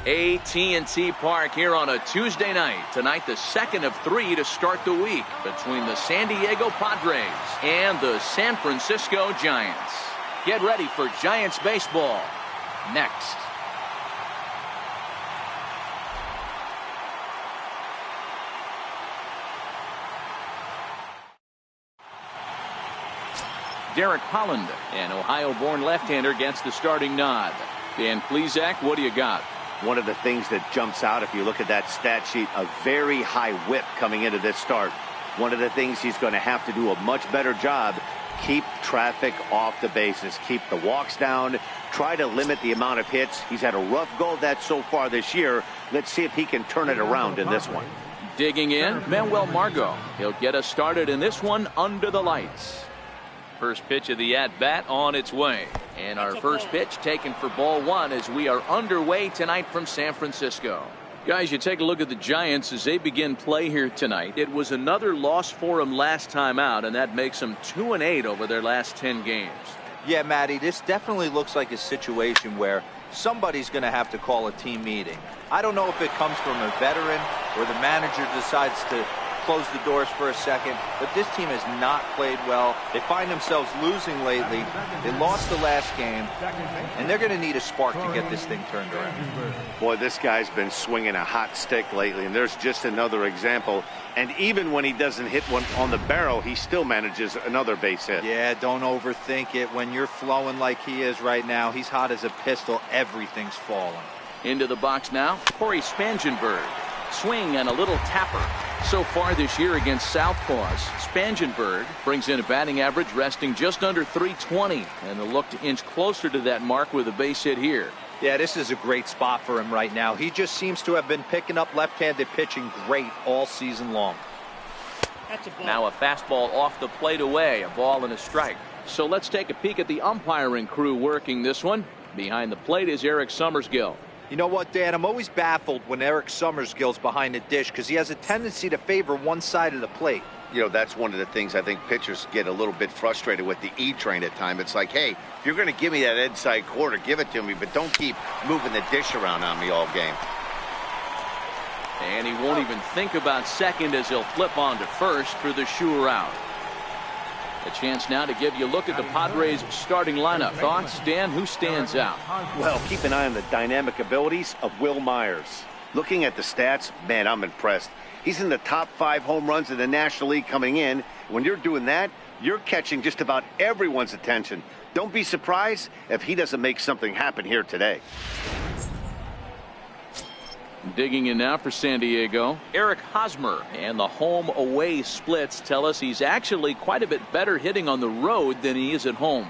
AT&T Park here on a Tuesday night. Tonight, the second of 3 to start the week between the San Diego Padres and the San Francisco Giants. Get ready for Giants baseball next. Derek Holland, an Ohio-born left-hander, gets the starting nod. Dan Plesac, what do you got? One of the things that jumps out, if you look at that stat sheet, a very high whip coming into this start. One of the things he's going to have to do a much better job, keep traffic off the bases, keep the walks down, try to limit the amount of hits. He's had a rough go of that so far this year. Let's see if he can turn it around in this one. Digging in, Manuel Margot. He'll get us started in this one under the lights. First pitch of the at-bat on its way. And our first pitch taken for ball one as we are underway tonight from San Francisco. Guys, you take a look at the Giants as they begin play here tonight. It was another loss for them last time out, and that makes them 2-8 over their last 10 games. Yeah, Matty, this definitely looks like a situation where somebody's going to have to call a team meeting. I don't know if it comes from a veteran or the manager decides to close the doors for a second, but this team has not played well. They find themselves losing lately. They lost the last game, and they're going to need a spark to get this thing turned around. Boy, this guy's been swinging a hot stick lately, and there's just another example. And even when he doesn't hit one on the barrel, he still manages another base hit. Yeah, don't overthink it. When you're flowing like he is right now, he's hot as a pistol. Everything's falling. Into the box now, Corey Spangenberg. Swing and a little tapper. So far this year against Southpaws, Spangenberg brings in a batting average resting just under .320, and they'll look to inch closer to that mark with a base hit here. Yeah, this is a great spot for him right now. He just seems to have been picking up left-handed pitching great all season long. Now a fastball off the plate away, a ball and a strike. So let's take a peek at the umpiring crew working this one. Behind the plate is Eric Summersgill. You know what, Dan? I'm always baffled when Eric Summersgill's behind the dish because he has a tendency to favor one side of the plate. You know, that's one of the things I think pitchers get a little bit frustrated with the E-train at times. It's like, hey, if you're going to give me that inside quarter, give it to me, but don't keep moving the dish around on me all game. And he won't even think about second as he'll flip on to first for the sure out. A chance now to give you a look at the Padres starting lineup. Thoughts, Dan? Who stands out? Well, keep an eye on the dynamic abilities of Will Myers. Looking at the stats, man, I'm impressed. He's in the top 5 home runs in the National League coming in. When you're doing that, you're catching just about everyone's attention. Don't be surprised if he doesn't make something happen here today. Digging in now for San Diego, Eric Hosmer, and the home-away splits tell us he's actually quite a bit better hitting on the road than he is at home.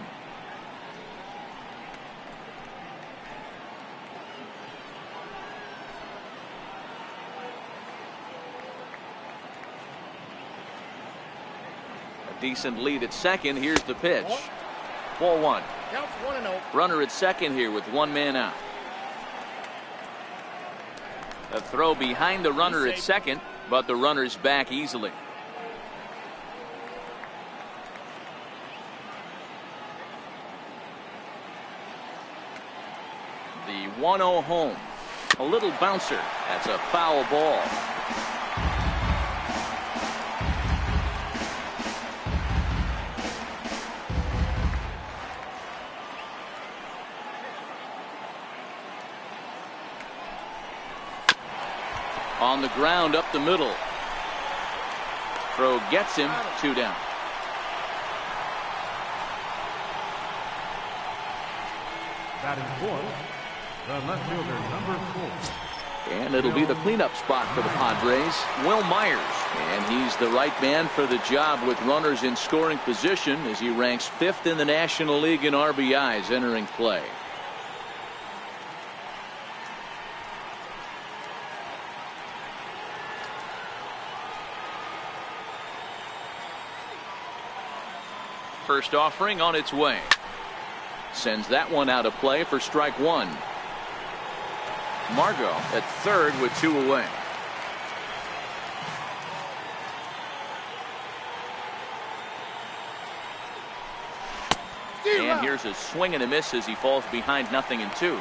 A decent lead at second. Here's the pitch. Ball one. Counts 1-0. Runner at second here with one man out. A throw behind the runner at second, but the runner's back easily. The 1-0 home. A little bouncer. That's a foul ball. On the ground up the middle. Throw gets him, 2 down. Batting fourth, the left fielder, number 4. And it'll be the cleanup spot for the Padres, Will Myers. And he's the right man for the job with runners in scoring position as he ranks 5th in the National League in RBIs entering play. First offering on its way. Sends that one out of play for strike one. Margot at third with 2 away. And here's a swing and a miss as he falls behind 0-2.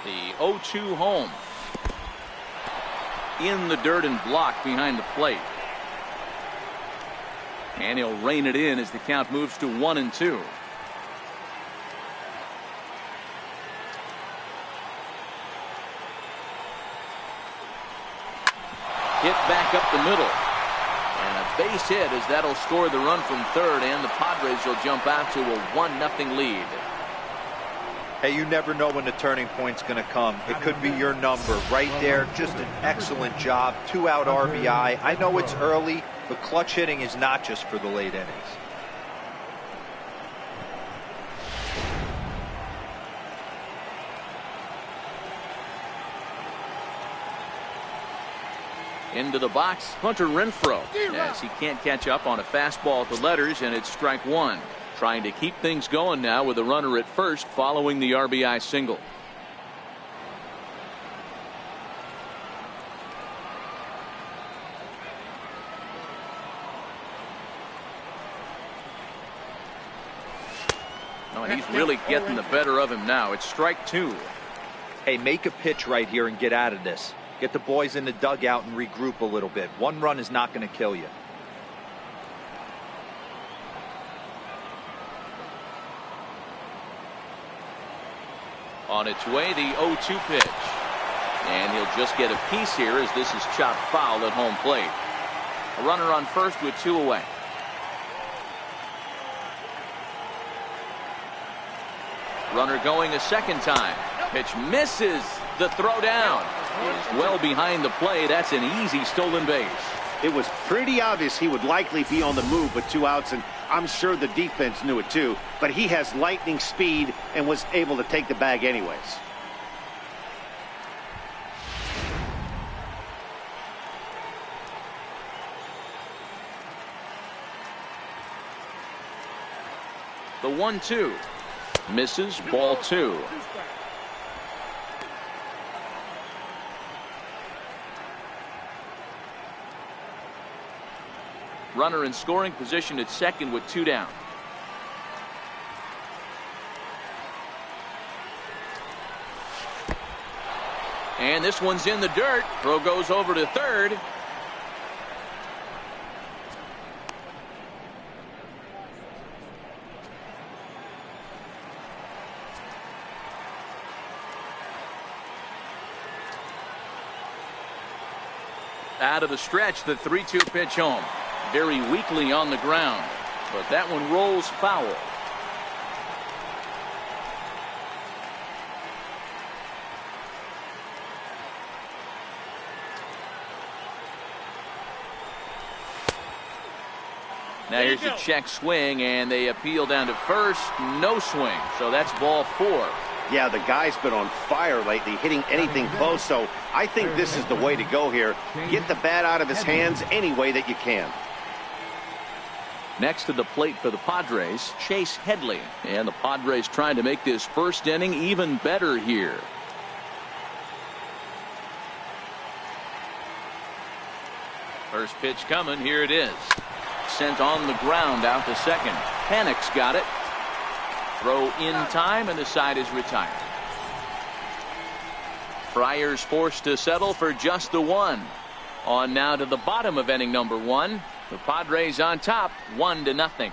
The 0-2 home. In the dirt and blocked behind the plate. And he'll rein it in as the count moves to 1-2. Hit back up the middle. And a base hit as that'll score the run from third, and the Padres will jump out to a 1-0 lead. Hey, you never know when the turning point's going to come. It could be your number right there. Just an excellent job. 2-out RBI. I know it's early, but clutch hitting is not just for the late innings. Into the box, Hunter Renfroe, as he can't catch up on a fastball at the letters, and it's strike one. Trying to keep things going now with a runner at first following the RBI single. No, he's really getting the better of him now. It's strike two. Hey, make a pitch right here and get out of this. Get the boys in the dugout and regroup a little bit. One run is not going to kill you. On its way, the 0-2 pitch. And he'll just get a piece here as this is chopped foul at home plate. A runner on first with two away. Runner going a second time. Pitch misses. The throw down is well behind the play. That's an easy stolen base. It was pretty obvious he would likely be on the move with 2 outs, and I'm sure the defense knew it too, but he has lightning speed and was able to take the bag anyways. The 1-2 misses, ball two. Runner in scoring position at second with 2 down. And this one's in the dirt. Throw goes over to third. Out of the stretch, the 3-2 pitch home. Very weakly on the ground, but that one rolls foul. Now here's a check swing, and they appeal down to first. No swing, so that's ball 4. Yeah, the guy's been on fire lately, hitting anything close, so I think this is the way to go here. Get the bat out of his hands any way that you can. Next to the plate for the Padres, Chase Headley. And the Padres trying to make this first inning even better here. First pitch coming. Here it is. Sent on the ground out to second. Panic's got it. Throw in time, and the side is retired. Friars forced to settle for just the one. On now to the bottom of inning number 1. The Padres on top, 1-0.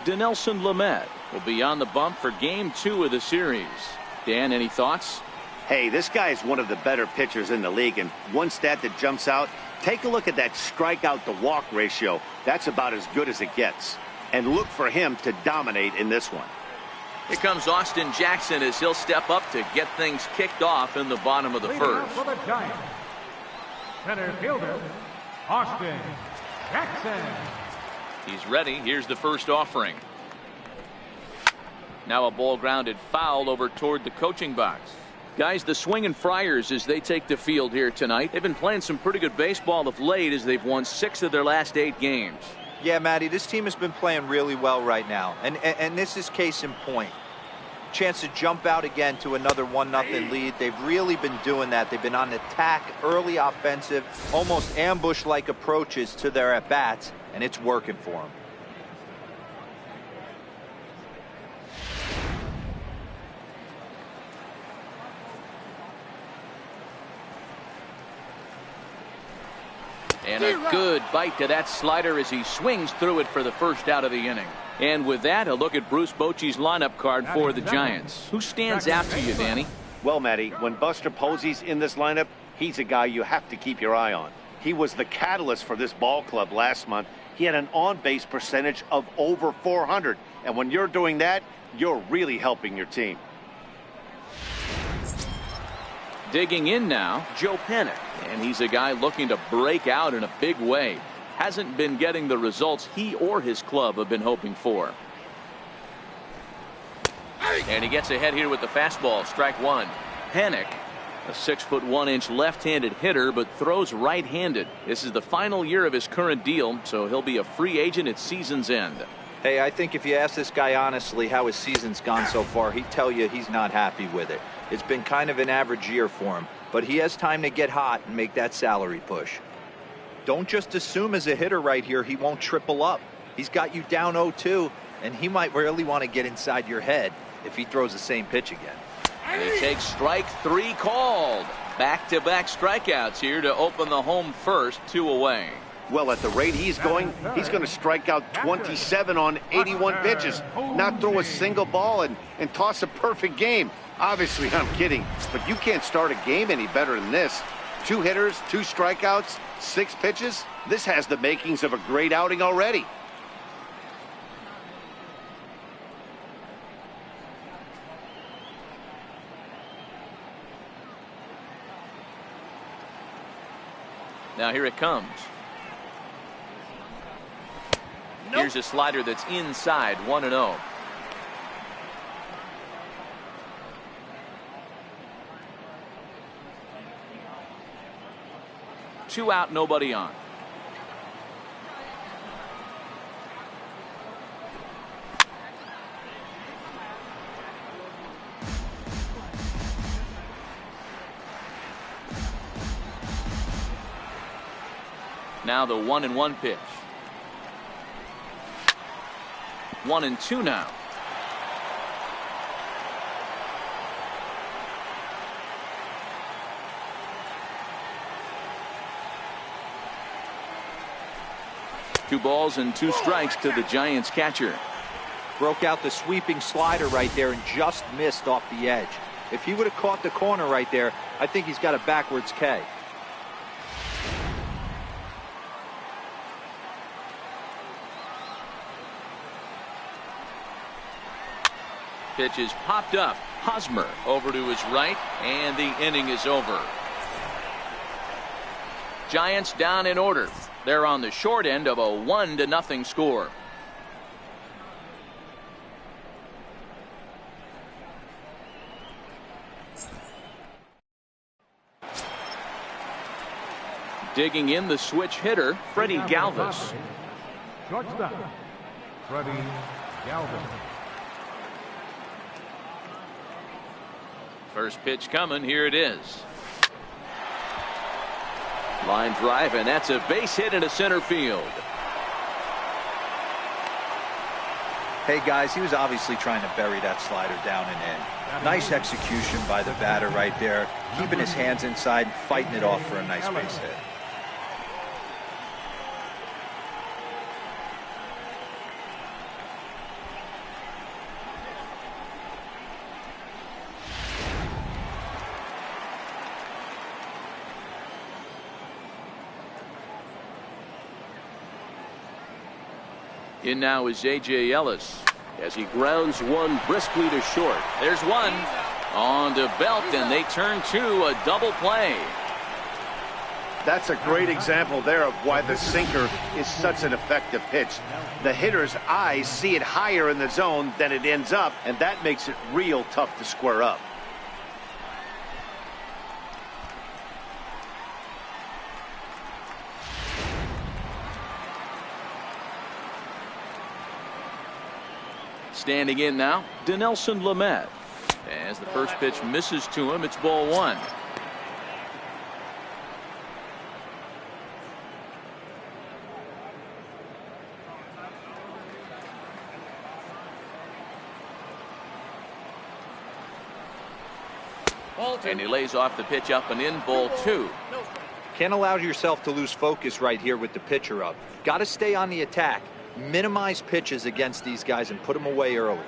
Dinelson Lamet will be on the bump for game 2 of the series. Dan, any thoughts? Hey, this guy is one of the better pitchers in the league, and one stat that jumps out, take a look at that strikeout to walk ratio. That's about as good as it gets. And look for him to dominate in this one. Here comes Austin Jackson as he'll step up to get things kicked off in the bottom of the first. For the Giants, center fielder, Austin Jackson. He's ready. Here's the first offering. Now a ball grounded foul over toward the coaching box. Guys, the swinging Friars as they take the field here tonight. They've been playing some pretty good baseball of late as they've won 6 of their last 8 games. Yeah, Matty, this team has been playing really well right now. And this is case in point. Chance to jump out again to another 1-0 lead. They've really been doing that. They've been on attack, early offensive, almost ambush-like approaches to their at-bats, and it's working for them. And a good bite to that slider as he swings through it for the first out of the inning. And with that, a look at Bruce Bochy's lineup card for the Giants. Who stands out to you, Danny? Well, Matty, when Buster Posey's in this lineup, he's a guy you have to keep your eye on. He was the catalyst for this ball club last month. He had an on-base percentage of over 400. And when you're doing that, you're really helping your team. Digging in now, Joe Panik. And he's a guy looking to break out in a big way. Hasn't been getting the results he or his club have been hoping for. And he gets ahead here with the fastball. Strike one. Panik, a 6'1" left-handed hitter, but throws right-handed. This is the final year of his current deal, so he'll be a free agent at season's end. Hey, I think if you ask this guy honestly how his season's gone so far, he'd tell you he's not happy with it. It's been kind of an average year for him, but he has time to get hot and make that salary push. Don't just assume as a hitter right here he won't triple up. He's got you down 0-2, and he might really want to get inside your head if he throws the same pitch again. And he takes strike three called. Back-to-back strikeouts here to open the home first, 2 away. Well, at the rate he's going to strike out 27 on 81 pitches, not throw a single ball, and toss a perfect game. Obviously, I'm kidding, but you can't start a game any better than this. 2 hitters, 2 strikeouts, 6 pitches. This has the makings of a great outing already. Now here it comes. Here's a slider that's inside, 1-0. Two out, nobody on. Now the 1-1 pitch. 1-2 now. Two balls and 2 strikes to the Giants catcher. Broke out the sweeping slider right there and just missed off the edge. If he would have caught the corner right there, I think he's got a backwards K. Pitch is popped up. Hosmer over to his right, and the inning is over. Giants down in order. They're on the short end of a 1-0 score. Digging in the switch hitter, Freddie Galvis. Shortstop, Freddie Galvis. First pitch coming. Here it is. Line drive, and that's a base hit into center field. Hey guys, he was obviously trying to bury that slider down and in. Nice execution by the batter right there, keeping his hands inside, fighting it off for a nice base hit. In now is A.J. Ellis as he grounds one briskly to short. There's one on to Belt, and they turn to a double play. That's a great example there of why the sinker is such an effective pitch. The hitter's eyes see it higher in the zone than it ends up, and that makes it real tough to square up. Standing in now, Dinelson Lamet. As the first pitch misses to him, it's ball 1. And he lays off the pitch up and in, ball 2. Can't allow yourself to lose focus right here with the pitcher up. Got to stay on the attack. Minimize pitches against these guys and put them away early.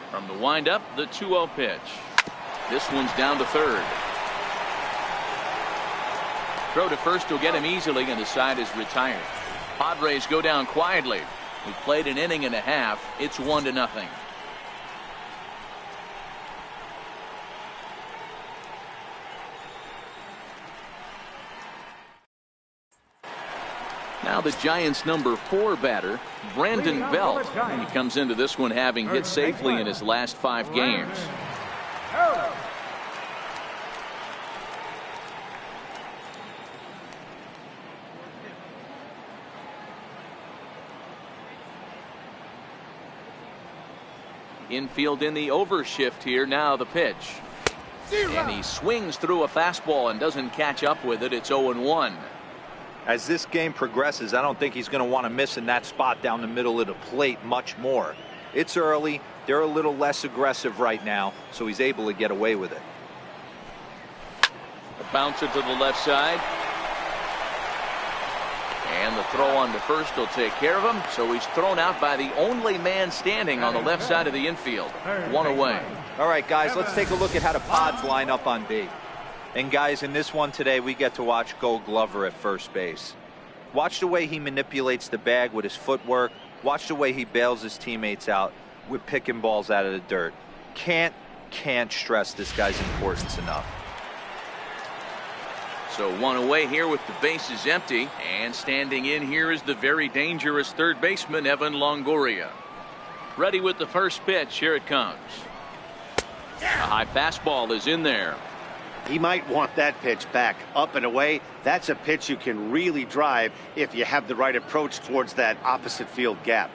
From the windup, the 2-0 pitch. This one's down to third. Throw to first will get him easily, and the side is retired. Padres go down quietly. We played an inning and a half. It's 1-0. Now the Giants' number 4 batter, Brandon Belt. He comes into this one having hit safely in his last 5 games. Infield in the overshift here. Now the pitch. And he swings through a fastball and doesn't catch up with it. It's 0-1. As this game progresses, I don't think he's going to want to miss in that spot down the middle of the plate much more. It's early. They're a little less aggressive right now, so he's able to get away with it. A bouncer to the left side. And the throw on to first will take care of him. So he's thrown out by the only man standing on the left side of the infield. 1 away. All right, guys, let's take a look at how the Pods line up on B. And guys, in this one today, we get to watch Gold Glover at first base. Watch the way he manipulates the bag with his footwork. Watch the way he bails his teammates out with picking balls out of the dirt. Can't stress this guy's importance enough. So 1 away here with the bases empty. And standing in here is the very dangerous third baseman, Evan Longoria. Ready with the first pitch. Here it comes. A high fastball is in there. He might want that pitch back up and away. That's a pitch you can really drive if you have the right approach towards that opposite field gap.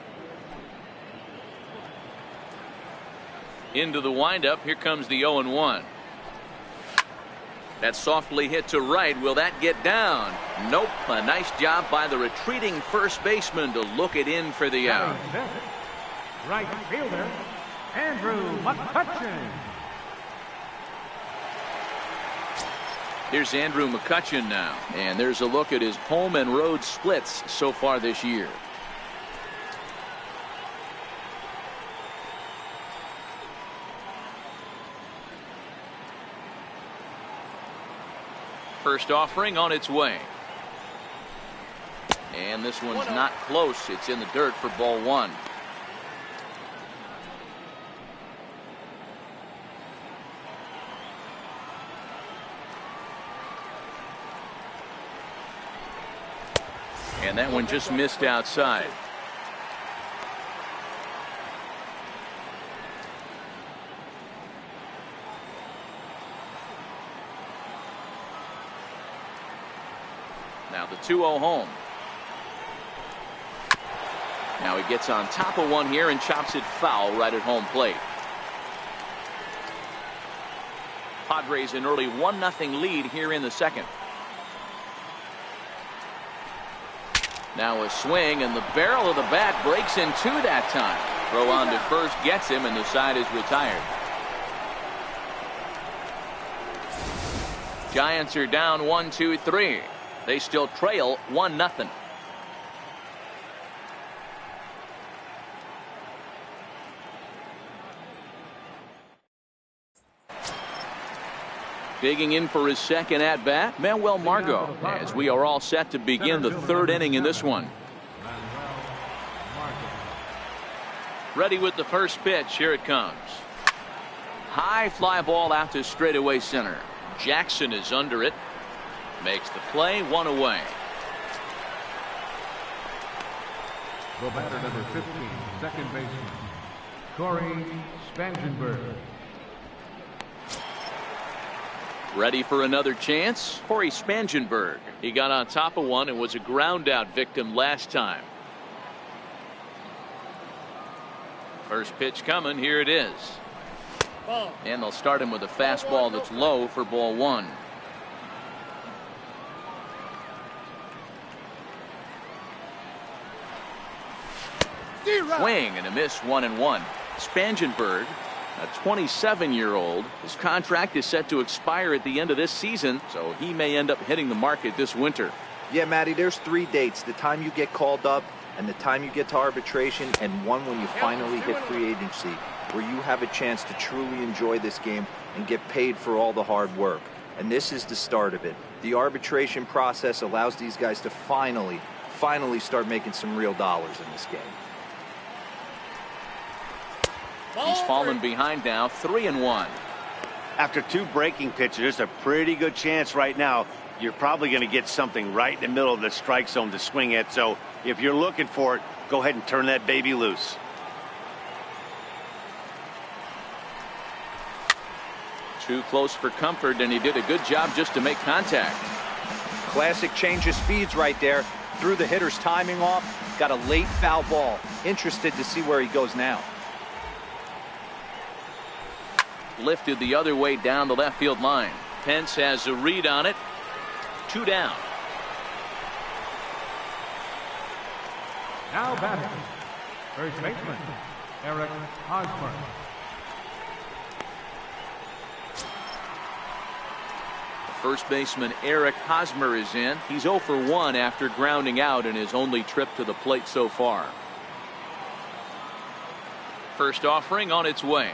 Into the windup. Here comes the 0-1. That's softly hit to right. Will that get down? Nope. A nice job by the retreating first baseman to look it in for the out. Right fielder, Andrew McCutchen. Here's Andrew McCutchen now. And there's a look at his home and road splits so far this year. First offering on its way. And this one's not close. It's in the dirt for ball 1. And that one just missed outside. Now the 2-0 home. Now he gets on top of one here and chops it foul right at home plate. Padres an early 1-0 lead here in the second. Now a swing, and the barrel of the bat breaks in two that time. Throw on to first gets him, and the side is retired. Giants are down 1-2-3. They still trail 1-0. Digging in for his second at bat, Manuel Margot, as we are all set to begin the third inning in this one. Ready with the first pitch. Here it comes. High fly ball out to straightaway center. Jackson is under it. Makes the play. 1 away. The batter number 15, second baseman, Corey Spangenberg. Ready for another chance. Corey Spangenberg. He got on top of one and was a ground out victim last time. First pitch coming. Here it is. And they'll start him with a fastball that's low for ball 1. Swing and a miss. 1-1. Spangenberg A 27-year-old. His contract is set to expire at the end of this season, so he may end up hitting the market this winter. Yeah, Matty, there's 3 dates: the time you get called up, and the time you get to arbitration, and one when you finally hit free agency, where you have a chance to truly enjoy this game and get paid for all the hard work. And this is the start of it. The arbitration process allows these guys to finally start making some real dollars in this game. He's fallen behind now, 3-1. After 2 breaking pitches, there's a pretty good chance right now you're probably going to get something right in the middle of the strike zone to swing at. So if you're looking for it, go ahead and turn that baby loose. Too close for comfort, and he did a good job just to make contact. Classic change of speeds right there. Threw the hitter's timing off, got a late foul ball. Interested to see where he goes now. Lifted the other way down the left field line. Pence has a read on it. 2 down. Now batting, first baseman, Eric Hosmer. First baseman Eric Hosmer is in. He's 0 for 1 after grounding out in his only trip to the plate so far. First offering on its way.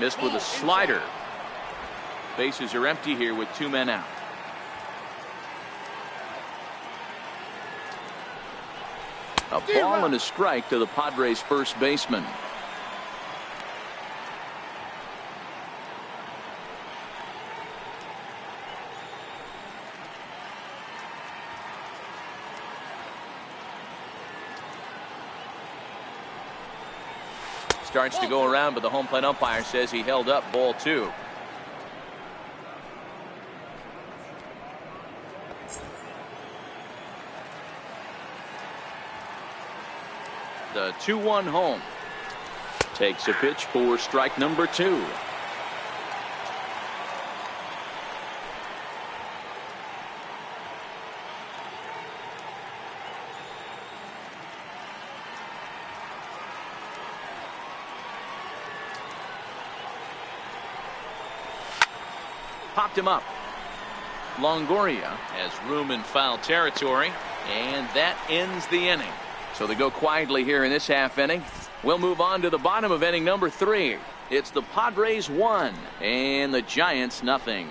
Missed with a slider. Bases are empty here with 2 men out. A ball and a strike to the Padres first baseman. Starts to go around, but the home plate umpire says he held up. Ball 2. The 2-1 home. Takes a pitch for strike number 2. Popped him up. Longoria has room in foul territory, and that ends the inning. So they go quietly here in this half inning. We'll move on to the bottom of inning number 3. It's the Padres 1 and the Giants nothing.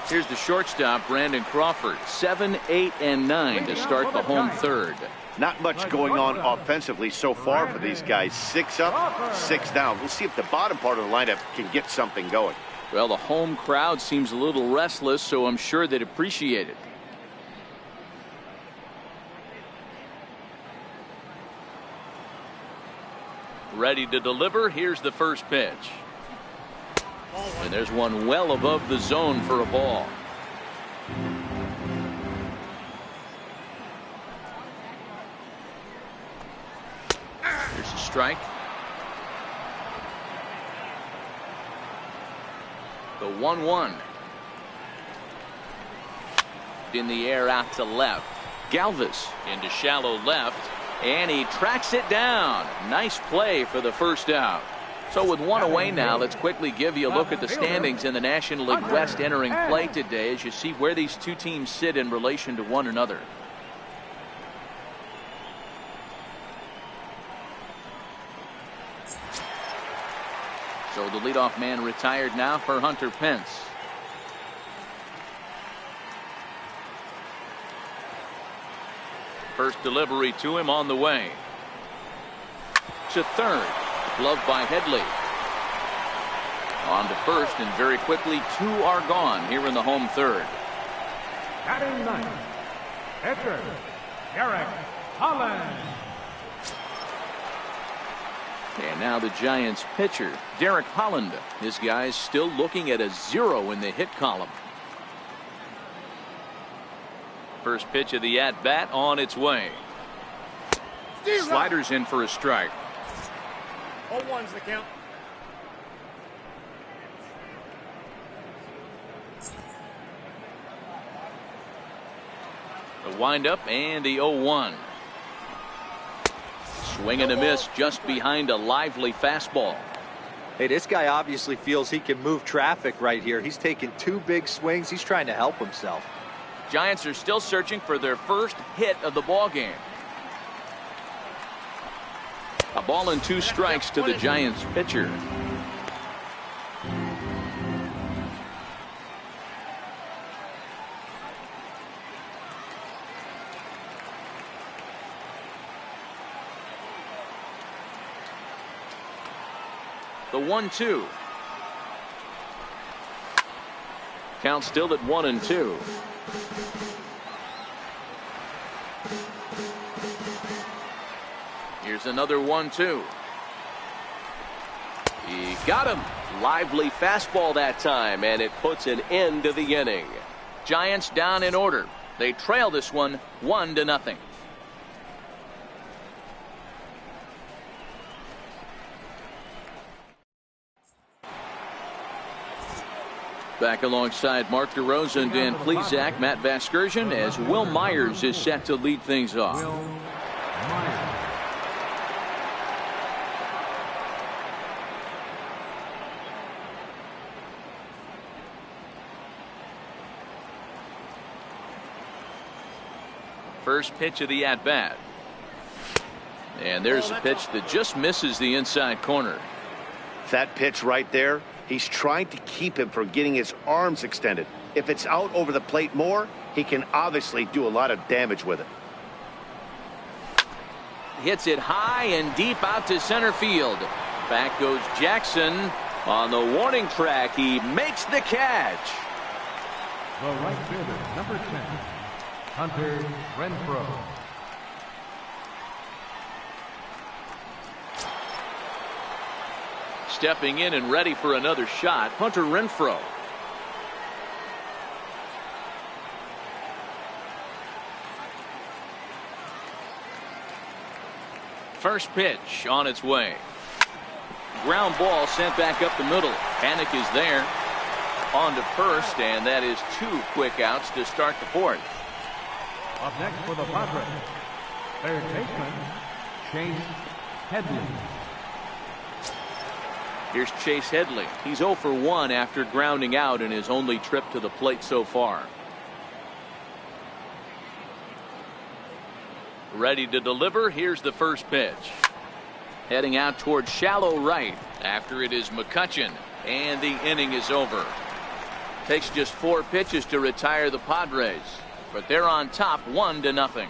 Here's the shortstop, Brandon Crawford. 7, 8, and 9 to start the home third. Not much going on offensively so far for these guys. 6 up, 6 down. We'll see if the bottom part of the lineup can get something going. Well, the home crowd seems a little restless, so I'm sure they'd appreciate it. Ready to deliver. Here's the first pitch. And there's one well above the zone for a ball. Here's a strike. The 1-1. In the air out to left. Galvis into shallow left. And he tracks it down. Nice play for the first out. So with 1 away now, let's quickly give you a look at the standings in the National League West entering play today as you see where these two teams sit in relation to one another. So the leadoff man retired now for Hunter Pence. First delivery to him on the way. To third. Gloved by Headley. On to first, and very quickly 2 are gone here in the home third. Batting ninth, pitcher, Derek Holland. And now the Giants pitcher, Derek Holland. This guy's still looking at a 0 in the hit column. First pitch of the at-bat on its way. Sliders in for a strike. 0-1's the count. The windup and the 0-1. Swing and a miss just behind a lively fastball. Hey, this guy obviously feels he can move traffic right here. He's taking 2 big swings. He's trying to help himself. Giants are still searching for their first hit of the ball game. A ball and 2 strikes to the Giants pitcher. The 1-2. Count still at 1-2. Here's another 1-2. He got him. Lively fastball that time, and it puts an end to the inning. Giants down in order. They trail this one 1-0. Back alongside Mark DeRosa and Dan Plesac, Matt Vasgersian, as Will Myers is set to lead things off. Will Myers. First pitch of the at-bat. And there's a pitch that just misses the inside corner. That pitch right there, he's trying to keep him from getting his arms extended. If it's out over the plate more, he can obviously do a lot of damage with it. Hits it high and deep out to center field. Back goes Jackson on the warning track. He makes the catch. The right fielder, number 10, Hunter Renfroe. Stepping in and ready for another shot, Hunter Renfroe. First pitch on its way. Ground ball sent back up the middle. Panic is there. On to first, and that is 2 quick outs to start the 4th. Up next for the Padres, third baseman, Chase Headley. Here's Chase Headley. He's 0 for 1 after grounding out in his only trip to the plate so far. Ready to deliver. Here's the first pitch. Heading out towards shallow right. After it is McCutchen, and the inning is over. Takes just 4 pitches to retire the Padres, but they're on top 1-0.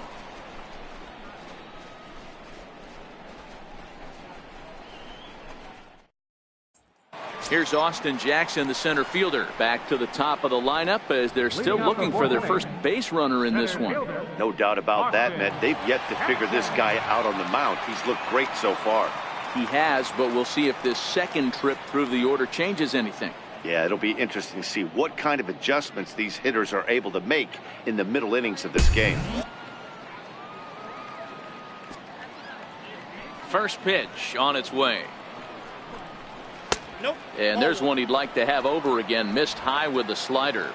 Here's Austin Jackson, the center fielder, back to the top of the lineup as they're still looking for their first base runner in this one. No doubt about that, Matt. They've yet to figure this guy out on the mound. He's looked great so far. He has, but we'll see if this second trip through the order changes anything. Yeah, it'll be interesting to see what kind of adjustments these hitters are able to make in the middle innings of this game. First pitch on its way. Nope. And there's one he'd like to have over again. Missed high with the slider.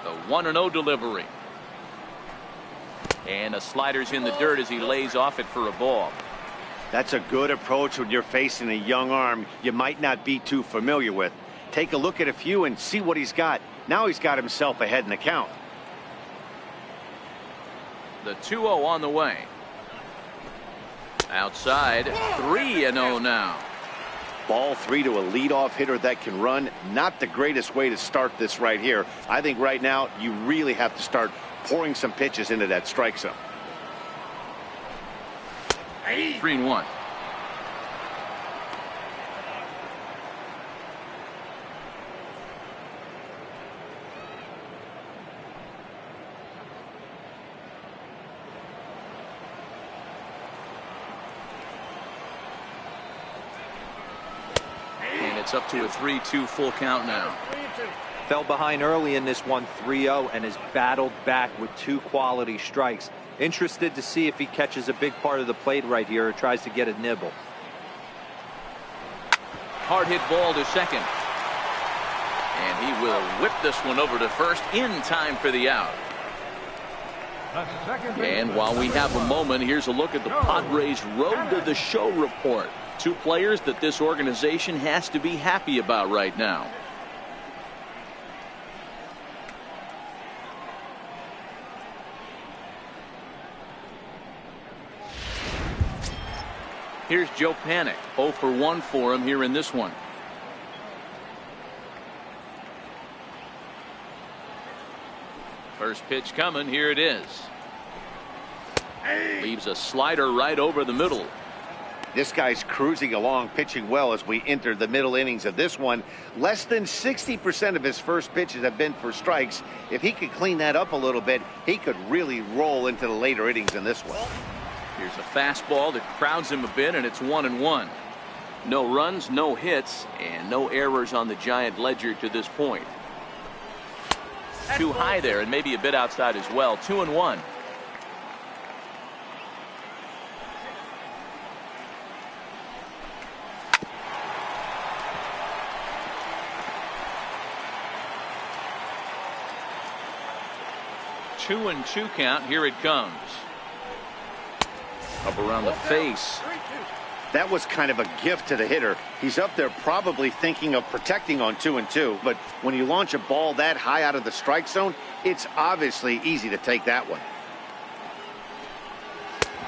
The 1-0 delivery. And the slider's in the dirt as he lays off it for a ball. That's a good approach when you're facing a young arm you might not be too familiar with. Take a look at a few and see what he's got. Now he's got himself ahead in the count. The 2-0 on the way. Outside, 3-0 now. Ball 3 to a leadoff hitter that can run. Not the greatest way to start this right here. I think right now you really have to start pouring some pitches into that strike zone. 3-1. And it's up to a 3-2 full count now. 3-2. Fell behind early in this one 3-0 and has battled back with 2 quality strikes. Interested to see if he catches a big part of the plate right here or tries to get a nibble. Hard hit ball to second. And he will whip this one over to first in time for the out. The second And while we have a moment, here's a look at the Padres' Road to the Show report. Two players that this organization has to be happy about right now. Here's Joe Panik, 0 for 1 for him here in this one. First pitch coming, here it is. Leaves a slider right over the middle. This guy's cruising along, pitching well as we enter the middle innings of this one. Less than 60% of his first pitches have been for strikes. If he could clean that up a little bit, he could really roll into the later innings in this one. Here's a fastball that crowds him a bit, and it's 1-1. No runs, no hits, and no errors on the Giant ledger to this point. Too high there, and maybe a bit outside as well. 2-1. Two and two count. Here it comes. Up around the face. That was kind of a gift to the hitter. He's up there probably thinking of protecting on 2-2. But when you launch a ball that high out of the strike zone, it's obviously easy to take that one.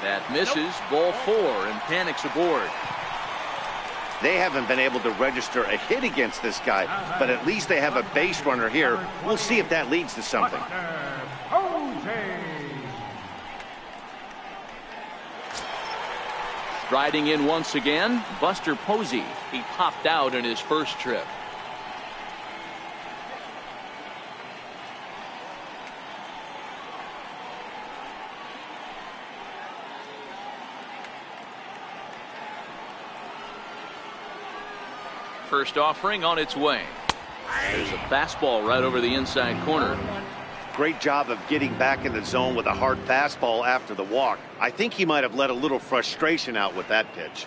That misses. Ball 4, and Panik's aboard. They haven't been able to register a hit against this guy, but at least they have a base runner here. We'll see if that leads to something. Riding in once again, Buster Posey. He popped out in his first trip. First offering on its way. There's a fastball right over the inside corner. Great job of getting back in the zone with a hard fastball after the walk. I think he might have let a little frustration out with that pitch.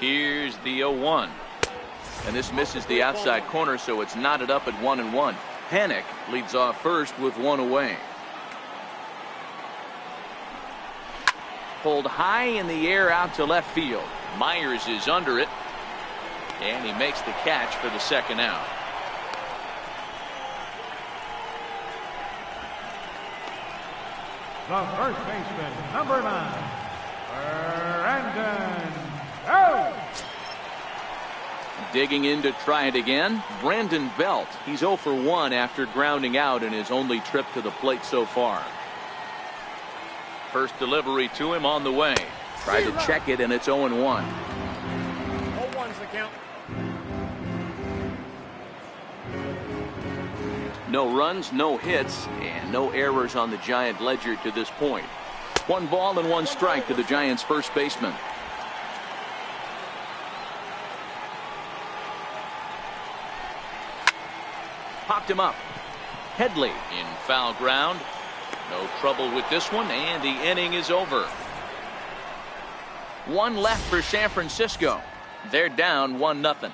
Here's the 0-1. And this misses the outside corner, so it's knotted up at 1-1. Panik leads off first with one away. Pulled high in the air out to left field. Myers is under it. And he makes the catch for the second out. The first baseman, number 9, Brandon Belt. Digging in to try it again, Brandon Belt. He's 0 for 1 after grounding out in his only trip to the plate so far. First delivery to him on the way. Tried to check it, and it's 0-1. 0-1's the count. No runs, no hits, and no errors on the Giant ledger to this point. 1 ball and 1 strike to the Giants' first baseman. Popped him up. Headley in foul ground. No trouble with this one, and the inning is over. 1 left for San Francisco. They're down 1-0.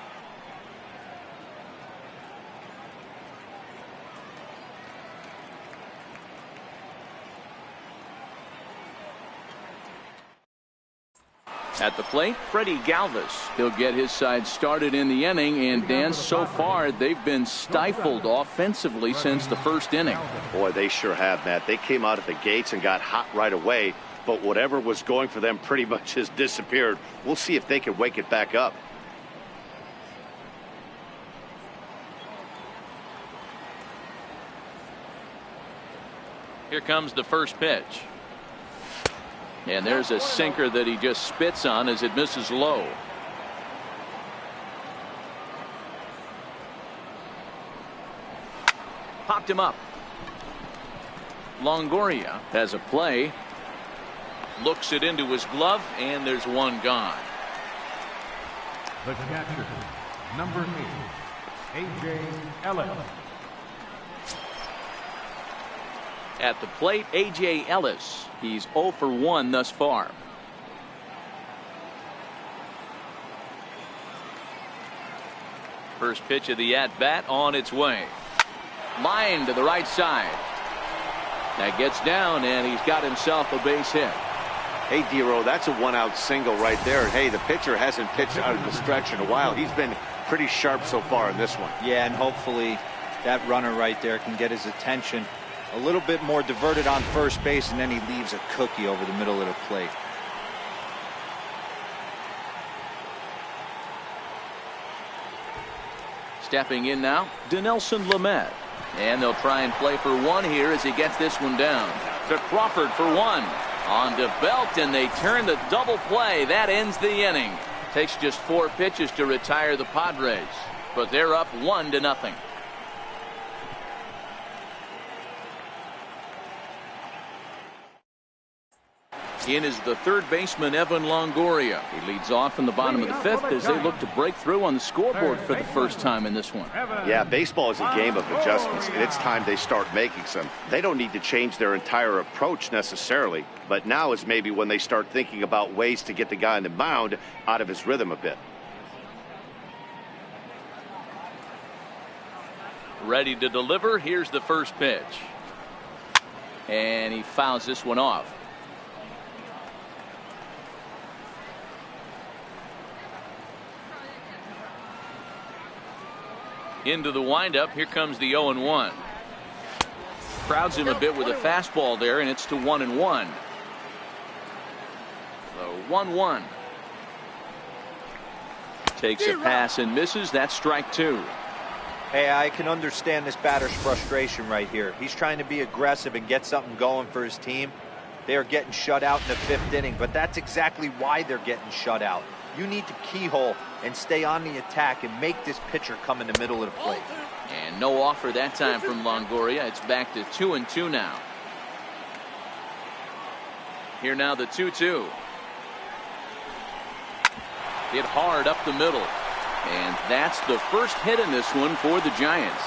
At the plate, Freddie Galvis. He'll get his side started in the inning, and Dan, so far they've been stifled offensively since the first inning. Boy, they sure have, Matt. They came out at the gates and got hot right away, but whatever was going for them pretty much has disappeared. We'll see if they can wake it back up. Here comes the first pitch. And there's a sinker that he just spits on as it misses low. Popped him up. Longoria has a play. Looks it into his glove, and there's one gone. The catcher, number 8, A.J. Ellis. At the plate, A.J. Ellis. He's 0 for 1 thus far. First pitch of the at-bat on its way. Line to the right side. That gets down, and he's got himself a base hit. Hey, Dero, that's a one-out single right there. Hey, the pitcher hasn't pitched out of the stretch in a while. He's been pretty sharp so far in this one. Yeah, and hopefully that runner right there can get his attention a little bit more diverted on first base, and then he leaves a cookie over the middle of the plate. Stepping in now, Dinelson Lamet. And they'll try and play for one here as he gets this one down. To Crawford for one. On to Belt, and they turn the double play. That ends the inning. Takes just 4 pitches to retire the Padres, but they're up 1-0. In is the third baseman, Evan Longoria. He leads off in the bottom of the 5th as they look to break through on the scoreboard for the first time in this one. Yeah, baseball is a game of adjustments, and it's time they start making some. They don't need to change their entire approach necessarily, but now is maybe when they start thinking about ways to get the guy on the mound out of his rhythm a bit. Ready to deliver. Here's the first pitch. And he fouls this one off. Into the windup. Here comes the 0-1. Crowds him a bit with a fastball there, and it's to 1-1. So 1-1. Takes a pass and misses. That's strike 2. Hey, I can understand this batter's frustration right here. He's trying to be aggressive and get something going for his team. They are getting shut out in the 5th inning, but that's exactly why they're getting shut out. You need to keyhole and stay on the attack and make this pitcher come in the middle of the plate. And no offer that time from Longoria. It's back to 2-2 now. Here now the 2-2. Hit hard up the middle. And that's the first hit in this one for the Giants.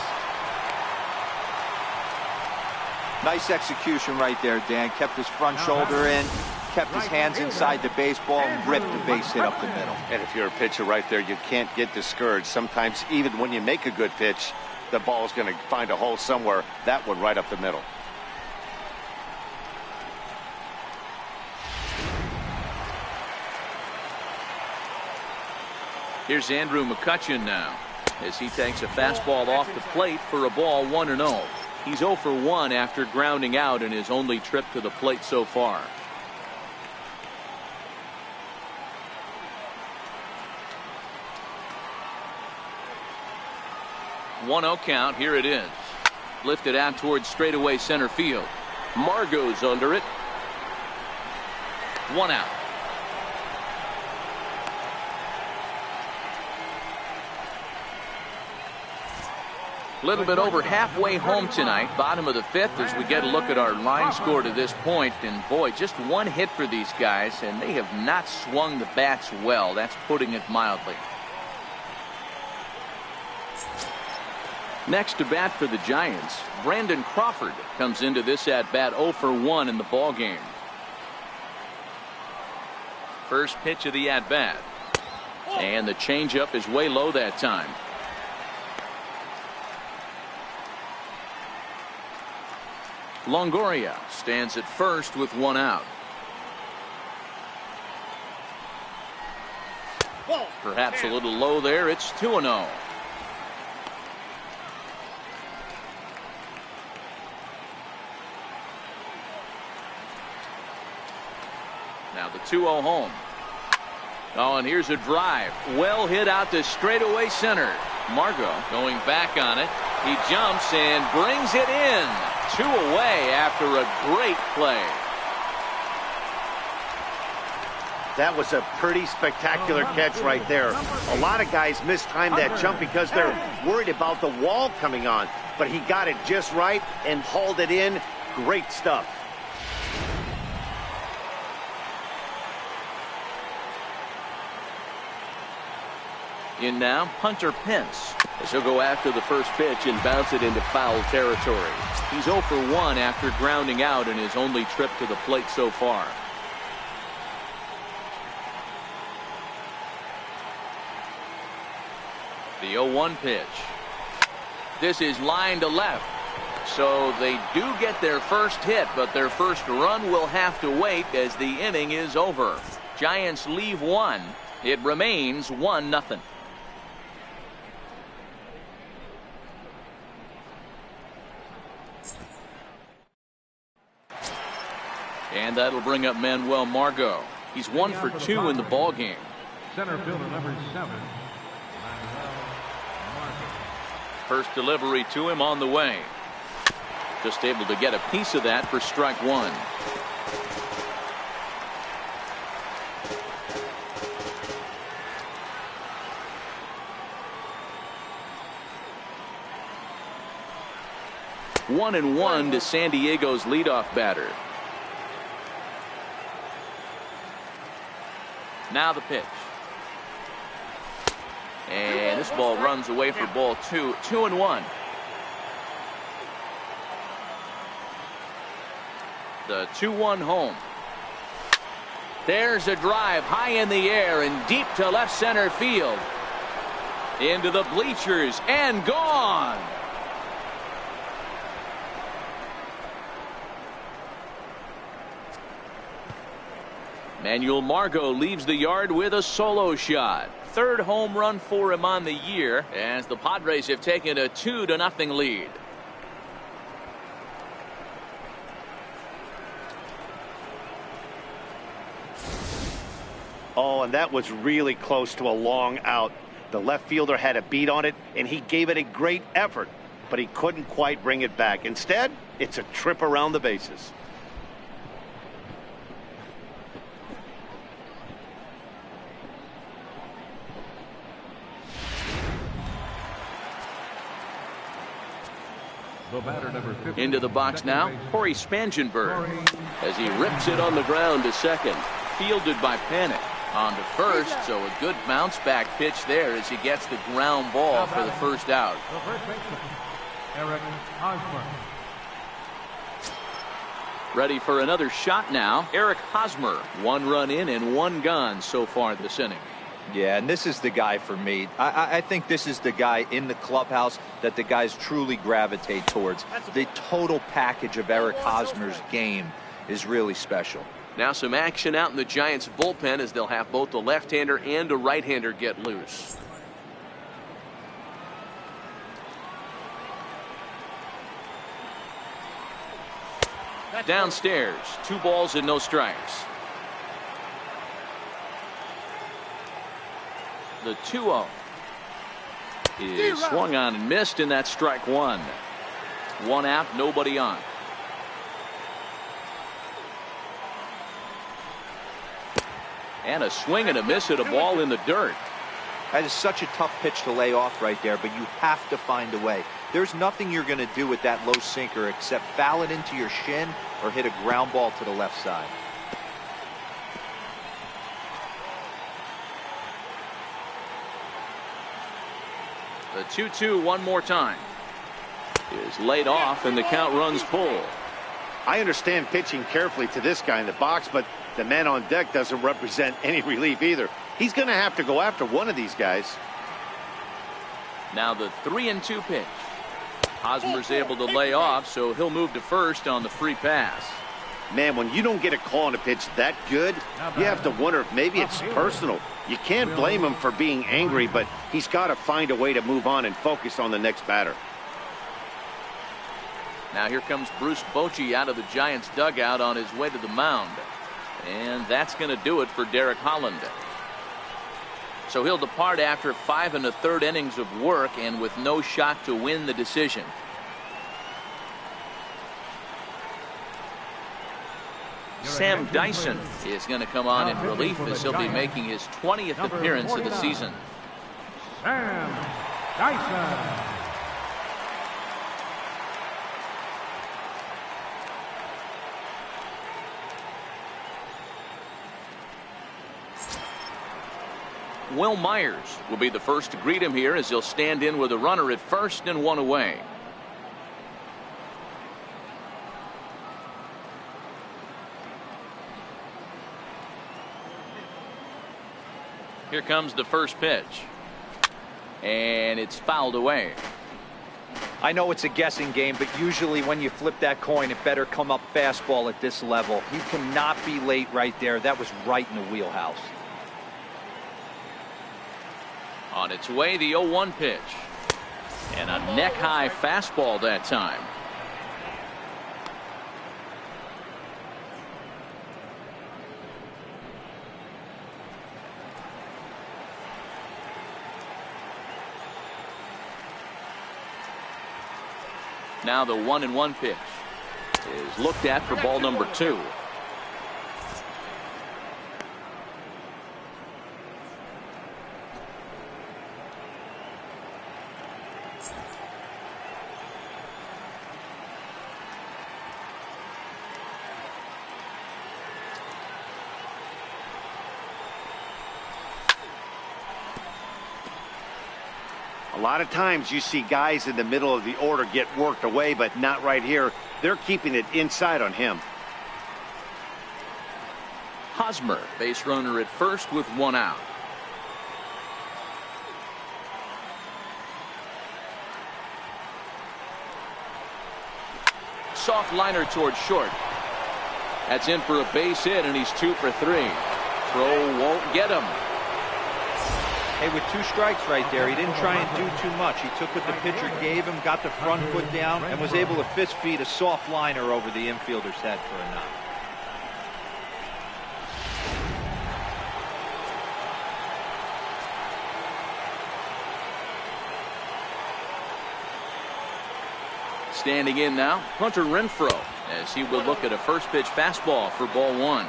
Nice execution right there, Dan. Kept his front shoulder in, kept his hands inside the baseball, and ripped the base hit up the middle. And if you're a pitcher right there, you can't get discouraged. Sometimes even when you make a good pitch, the ball is going to find a hole somewhere. That one right up the middle. Here's Andrew McCutchen now as he takes a fastball off the plate for a ball 1-0. He's 0 for 1 after grounding out in his only trip to the plate so far. One-0 count. Here it is. Lifted out towards straightaway center field. Margot's under it. 1 out. A little bit over halfway home tonight, bottom of the 5th, as we get a look at our line score to this point. And boy, just 1 hit for these guys, and they have not swung the bats well. That's putting it mildly. Next to bat for the Giants, Brandon Crawford comes into this at bat 0 for 1 in the ball game. First pitch of the at bat, and the changeup is way low that time. Longoria stands at first with 1 out. Perhaps a little low there. It's 2-0. Now the 2-0 home. Oh, and here's a drive. Well hit out to straightaway center. Margot going back on it. He jumps and brings it in. 2 away after a great play. That was a pretty spectacular catch right there. A lot of guys mistime that jump because they're worried about the wall coming on. But he got it just right and hauled it in. Great stuff. In now, Hunter Pence, as he'll go after the first pitch and bounce it into foul territory. He's 0 for 1 after grounding out in his only trip to the plate so far. The 0-1 pitch. This is line to left. So they do get their first hit, but their first run will have to wait as the inning is over. Giants leave one. It remains 1-0. And that'll bring up Manuel Margot. He's 1 for 2 in the ball game. Center fielder number 7. First delivery to him on the way. Just able to get a piece of that for strike one. One and one to San Diego's leadoff batter. Now the pitch. And this ball runs away for ball two. 2-1. The 2-1 home. There's a drive high in the air and deep to left center field. Into the bleachers and gone. Manuel Margot leaves the yard with a solo shot. Third home run for him on the year as the Padres have taken a 2-0 lead. Oh, and that was really close to a long out. The left fielder had a beat on it, and he gave it a great effort, but he couldn't quite bring it back. Instead, it's a trip around the bases. Into the box now, Corey Spangenberg, as he rips it on the ground to second. Fielded by Panic. On to first, so a good bounce back pitch there as he gets the ground ball for the first out. Ready for another shot now. Eric Hosmer. 1 run in and 1 gone so far this inning. Yeah, and this is the guy for me. I think this is the guy in the clubhouse that the guys truly gravitate towards. The total package of Eric Hosmer's game is really special. Now some action out in the Giants bullpen as they'll have both the left-hander and a right-hander get loose. Downstairs, 2 balls and no strikes. The 2-0 is swung on and missed, and that's strike one. 1 out, nobody on. And a swing and a miss at a ball in the dirt. That is such a tough pitch to lay off right there, but you have to find a way. There's nothing you're going to do with that low sinker except foul it into your shin or hit a ground ball to the left side. The 2-2 one more time is laid off, and the count runs full. I understand pitching carefully to this guy in the box, but the man on deck doesn't represent any relief either. He's going to have to go after one of these guys. Now the 3-2 pitch. Hosmer's able to lay off, so he'll move to first on the free pass. Man, when you don't get a call on a pitch that good, you have to wonder if maybe it's personal. You can't blame him for being angry, but he's got to find a way to move on and focus on the next batter. Now here comes Bruce Bochy out of the Giants dugout on his way to the mound. And that's going to do it for Derek Holland. So he'll depart after 5 1/3 innings of work and with no shot to win the decision. Sam Dyson is going to come on in relief as he'll be making his 20th appearance of the season. Sam Dyson. Will Myers will be the first to greet him here as he'll stand in with a runner at first and 1 away. Here comes the first pitch. And it's fouled away. I know it's a guessing game, but usually when you flip that coin, it better come up fastball at this level. He cannot be late right there. That was right in the wheelhouse. On its way, the 0-1 pitch. And a neck-high fastball that time. Now the 1-1 pitch is looked at for ball number 2. A lot of times you see guys in the middle of the order get worked away, but not right here. They're keeping it inside on him. Hosmer, base runner at first with 1 out. Soft liner towards short. That's in for a base hit, and he's 2 for 3. Throw won't get him. Hey, with 2 strikes right there, he didn't try and do too much. He took what the pitcher gave him, got the front foot down, and was able to fist feed a soft liner over the infielder's head for a knock. Standing in now, Hunter Renfroe, as he will look at a first pitch fastball for ball 1.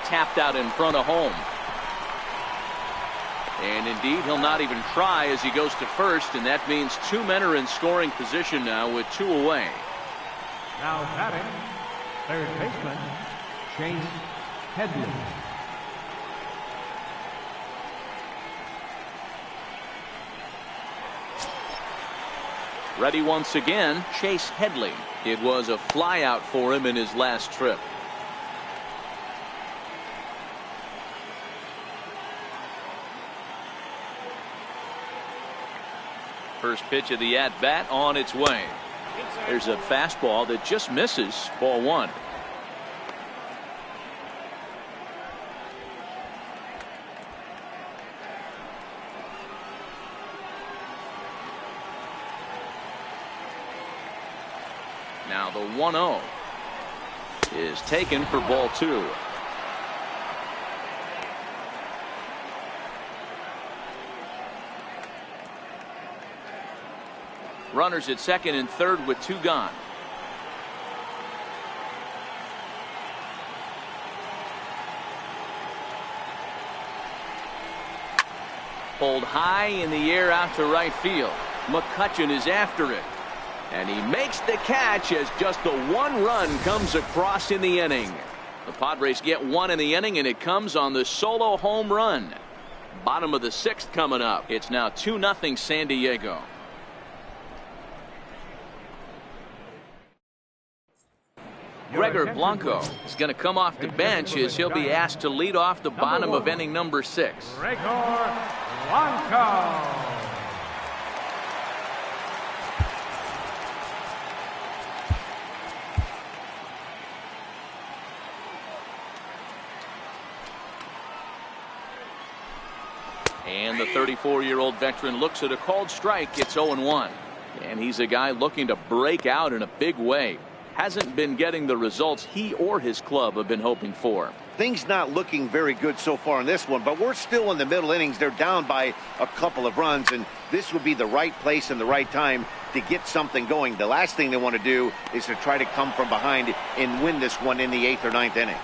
Tapped out in front of home. And indeed, he'll not even try as he goes to first, and that means 2 men are in scoring position now with 2 away. Now batting, third baseman, Chase Headley. Ready once again, Chase Headley. It was a flyout for him in his last trip. First pitch of the at-bat on its way. There's a fastball that just misses, ball 1. Now the 1-0 is taken for ball 2. Runners at second and third with 2 gone. Pulled high in the air out to right field. McCutchen is after it. And he makes the catch as just the 1 run comes across in the inning. The Padres get 1 in the inning, and it comes on the solo home run. Bottom of the 6th coming up. It's now 2-0 San Diego. Gregor Blanco is going to come off the bench as he'll be asked to lead off the bottom of inning number 6. Gregor Blanco. And the 34-year-old veteran looks at a called strike. It's 0-1. And he's a guy looking to break out in a big way. Hasn't been getting the results he or his club have been hoping for. Things not looking very good so far in this one, but we're still in the middle innings. They're down by a couple of runs, and this would be the right place and the right time to get something going. The last thing they want to do is to try to come from behind and win this one in the 8th or 9th inning.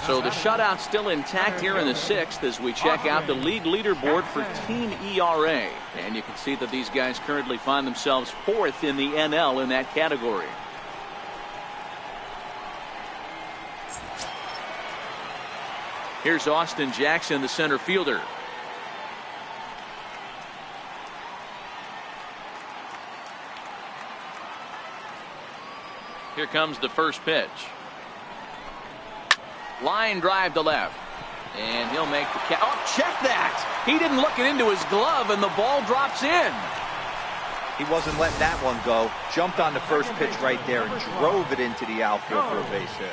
So the shutout still intact here in the 6th as we check out the league leaderboard for team ERA. And you can see that these guys currently find themselves 4th in the NL in that category. Here's Austin Jackson, the center fielder. Here comes the first pitch. Line drive to left. And he'll make the catch. Oh, check that. He didn't look it into his glove, and the ball drops in. He wasn't letting that one go. Jumped on the first pitch right there and drove it into the outfield for a base hit.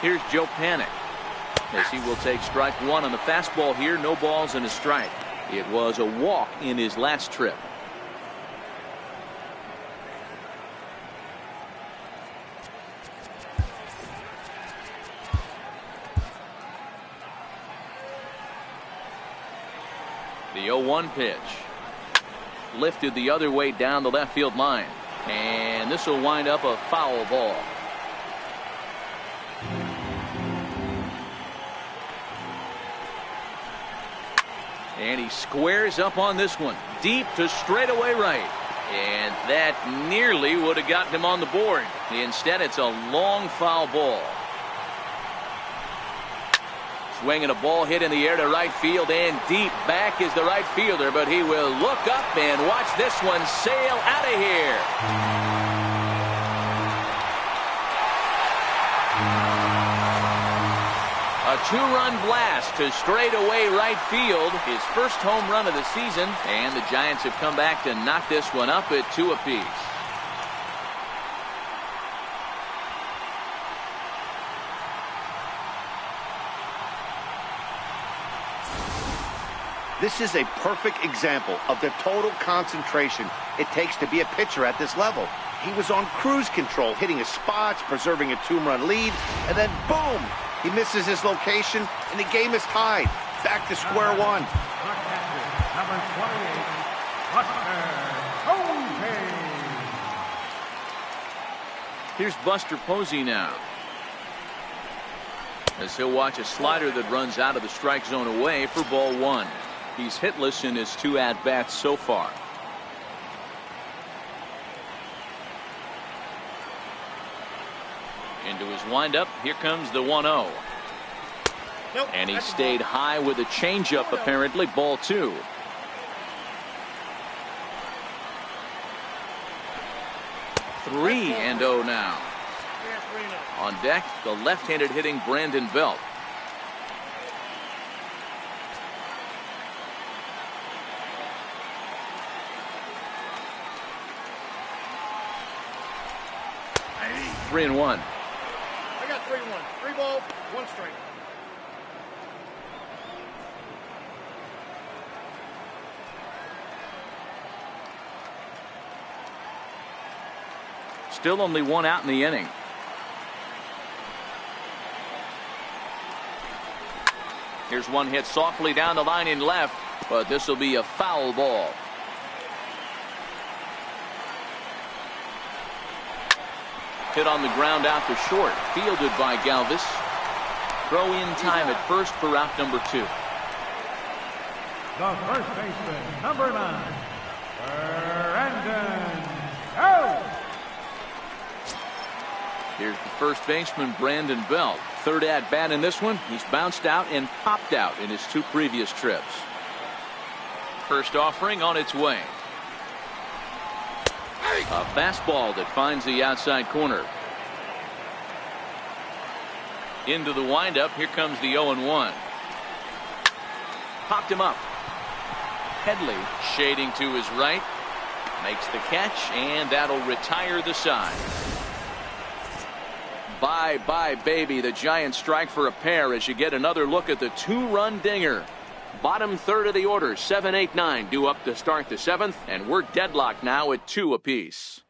Here's Joe Panic, as he will take strike one on the fastball here. No balls and a strike. It was a walk in his last trip. The 0-1 pitch. Lifted the other way down the left field line. And this will wind up a foul ball. And he squares up on this one. Deep to straightaway right. And that nearly would have gotten him on the board. Instead, it's a long foul ball. Swinging a ball hit in the air to right field, and deep back is the right fielder, but he will look up and watch this one sail out of here. A two-run blast to straightaway right field, his first home run of the season, and the Giants have come back to knock this one up at 2 apiece. This is a perfect example of the total concentration it takes to be a pitcher at this level. He was on cruise control, hitting his spots, preserving a 2-run lead, and then boom! He misses his location, and the game is tied. Back to square one. Number 28, Buster Posey. Here's Buster Posey now, as he'll watch a slider that runs out of the strike zone away for ball one. He's hitless in his 2 at-bats so far. Into his windup. Here comes the 1-0. Nope, and he stayed high with a changeup, apparently. Ball 2. Three and 0 now. On deck, the left-handed hitting Brandon Belt. Three and 1. I got 3-1. 3 balls, 1 strike. Still only 1 out in the inning. Here's one hit softly down the line in left, but this will be a foul ball. Hit on the ground out to short, fielded by Galvis. Throw in time at first for out number 2. The first baseman, number 9, Brandon Belt. Here's the first baseman, Brandon Belt. 3rd at bat in this one. He's bounced out and popped out in his 2 previous trips. First offering on its way. A fastball that finds the outside corner. Into the windup. Here comes the 0-1. Popped him up. Headley shading to his right. Makes the catch, and that'll retire the side. Bye-bye, baby. The Giants strike for a pair as you get another look at the 2-run dinger. Bottom third of the order, 7, 8, 9 due up to start the 7th, and we're deadlocked now at 2 apiece.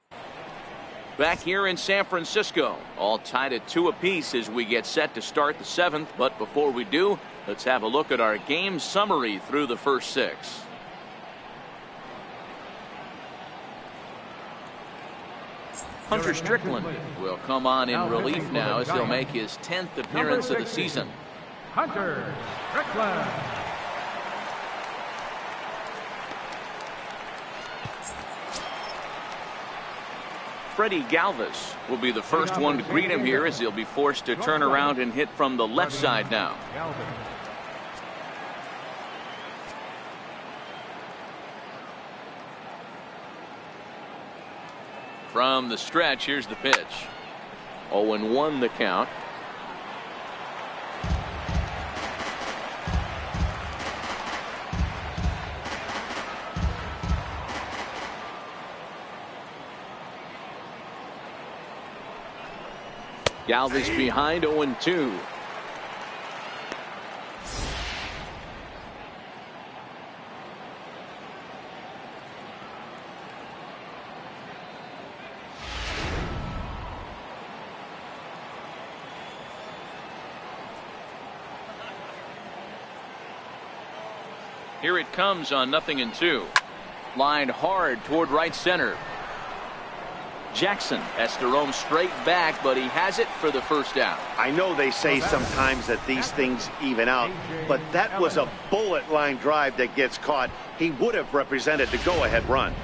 Back here in San Francisco, all tied at 2 apiece as we get set to start the 7th. But before we do, let's have a look at our game summary through the first 6. Hunter Strickland will come on in relief now as he'll make his 10th appearance of the season. Hunter Strickland. Freddie Galvis will be the first one to greet him here as he'll be forced to turn around and hit from the left side now. From the stretch, here's the pitch. 0-1 the count. Galvis behind 0-2. Here it comes on 0-2. Lined hard toward right center. Jackson has to roam straight back, but he has it for the first down. I know they say sometimes that these things even out, but that was a bullet line drive that gets caught. He would have represented the go-ahead run.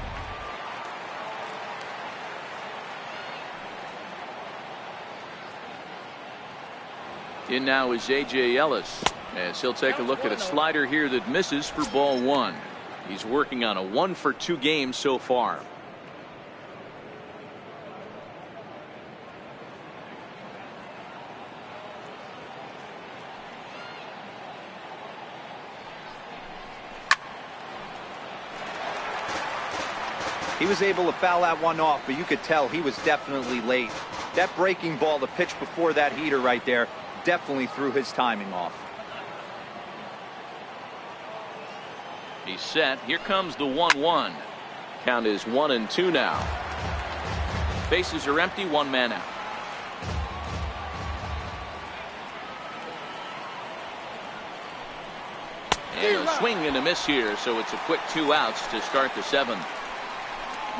In now is A.J. Ellis, as he'll take a look at a slider here that misses for ball one. He's working on a 1-for-2 game so far. He was able to foul that one off, but you could tell he was definitely late. That breaking ball, the pitch before that heater right there, definitely threw his timing off. He's set. Here comes the 1-1. Count is 1-2 now. Bases are empty, one man out. And a swing and a miss here, so it's a quick 2 outs to start the 7th.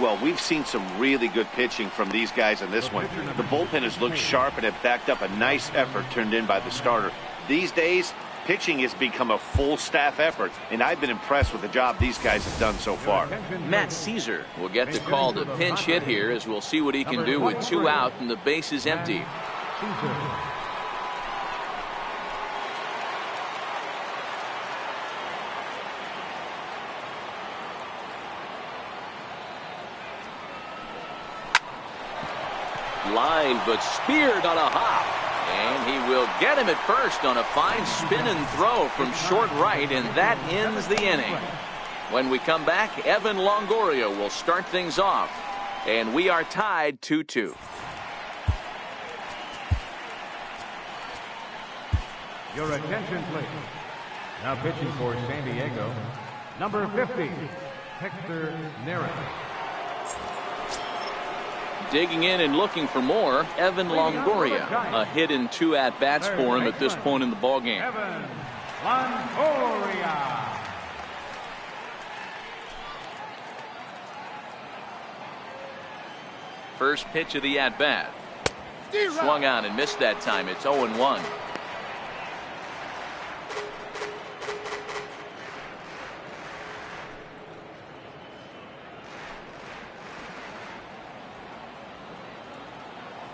Well, we've seen some really good pitching from these guys in this one. The bullpen has looked sharp and have backed up a nice effort turned in by the starter. These days, pitching has become a full staff effort, and I've been impressed with the job these guys have done so far. Matt Caesar will get the call to pinch hit here, as we'll see what he can do with 2 out and the base is empty. Line, but speared on a hop. And he will get him at first on a fine spin and throw from short right, and that ends the inning. When we come back, Evan Longoria will start things off, and we are tied 2-2. Your attention, please. Now pitching for San Diego, number 50, Hector Neris. Digging in and looking for more, Evan Longoria. A hit in 2 at-bats for him at this point in the ballgame. Evan Longoria. First pitch of the at-bat. Swung on and missed that time. It's 0-1.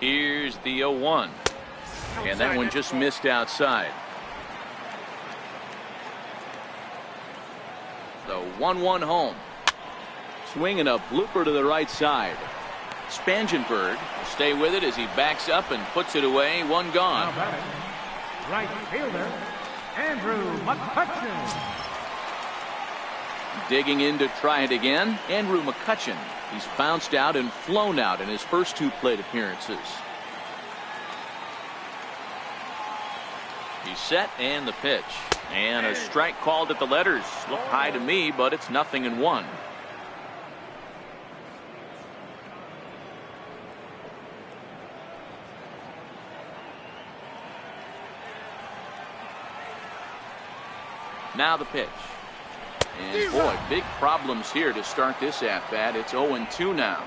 Here's the 0-1. And that one just missed outside. The 1-1 home. Swinging a blooper to the right side. Spangenberg will stay with it as he backs up and puts it away. One gone. Right fielder, Andrew McCutchen. Digging in to try it again, Andrew McCutchen. He's bounced out and flown out in his first 2 plate appearances. He's set and the pitch. And a strike called at the letters. Looked high to me, but it's 0-1. Now the pitch. And boy, big problems here to start this at-bat. It's 0-2 now.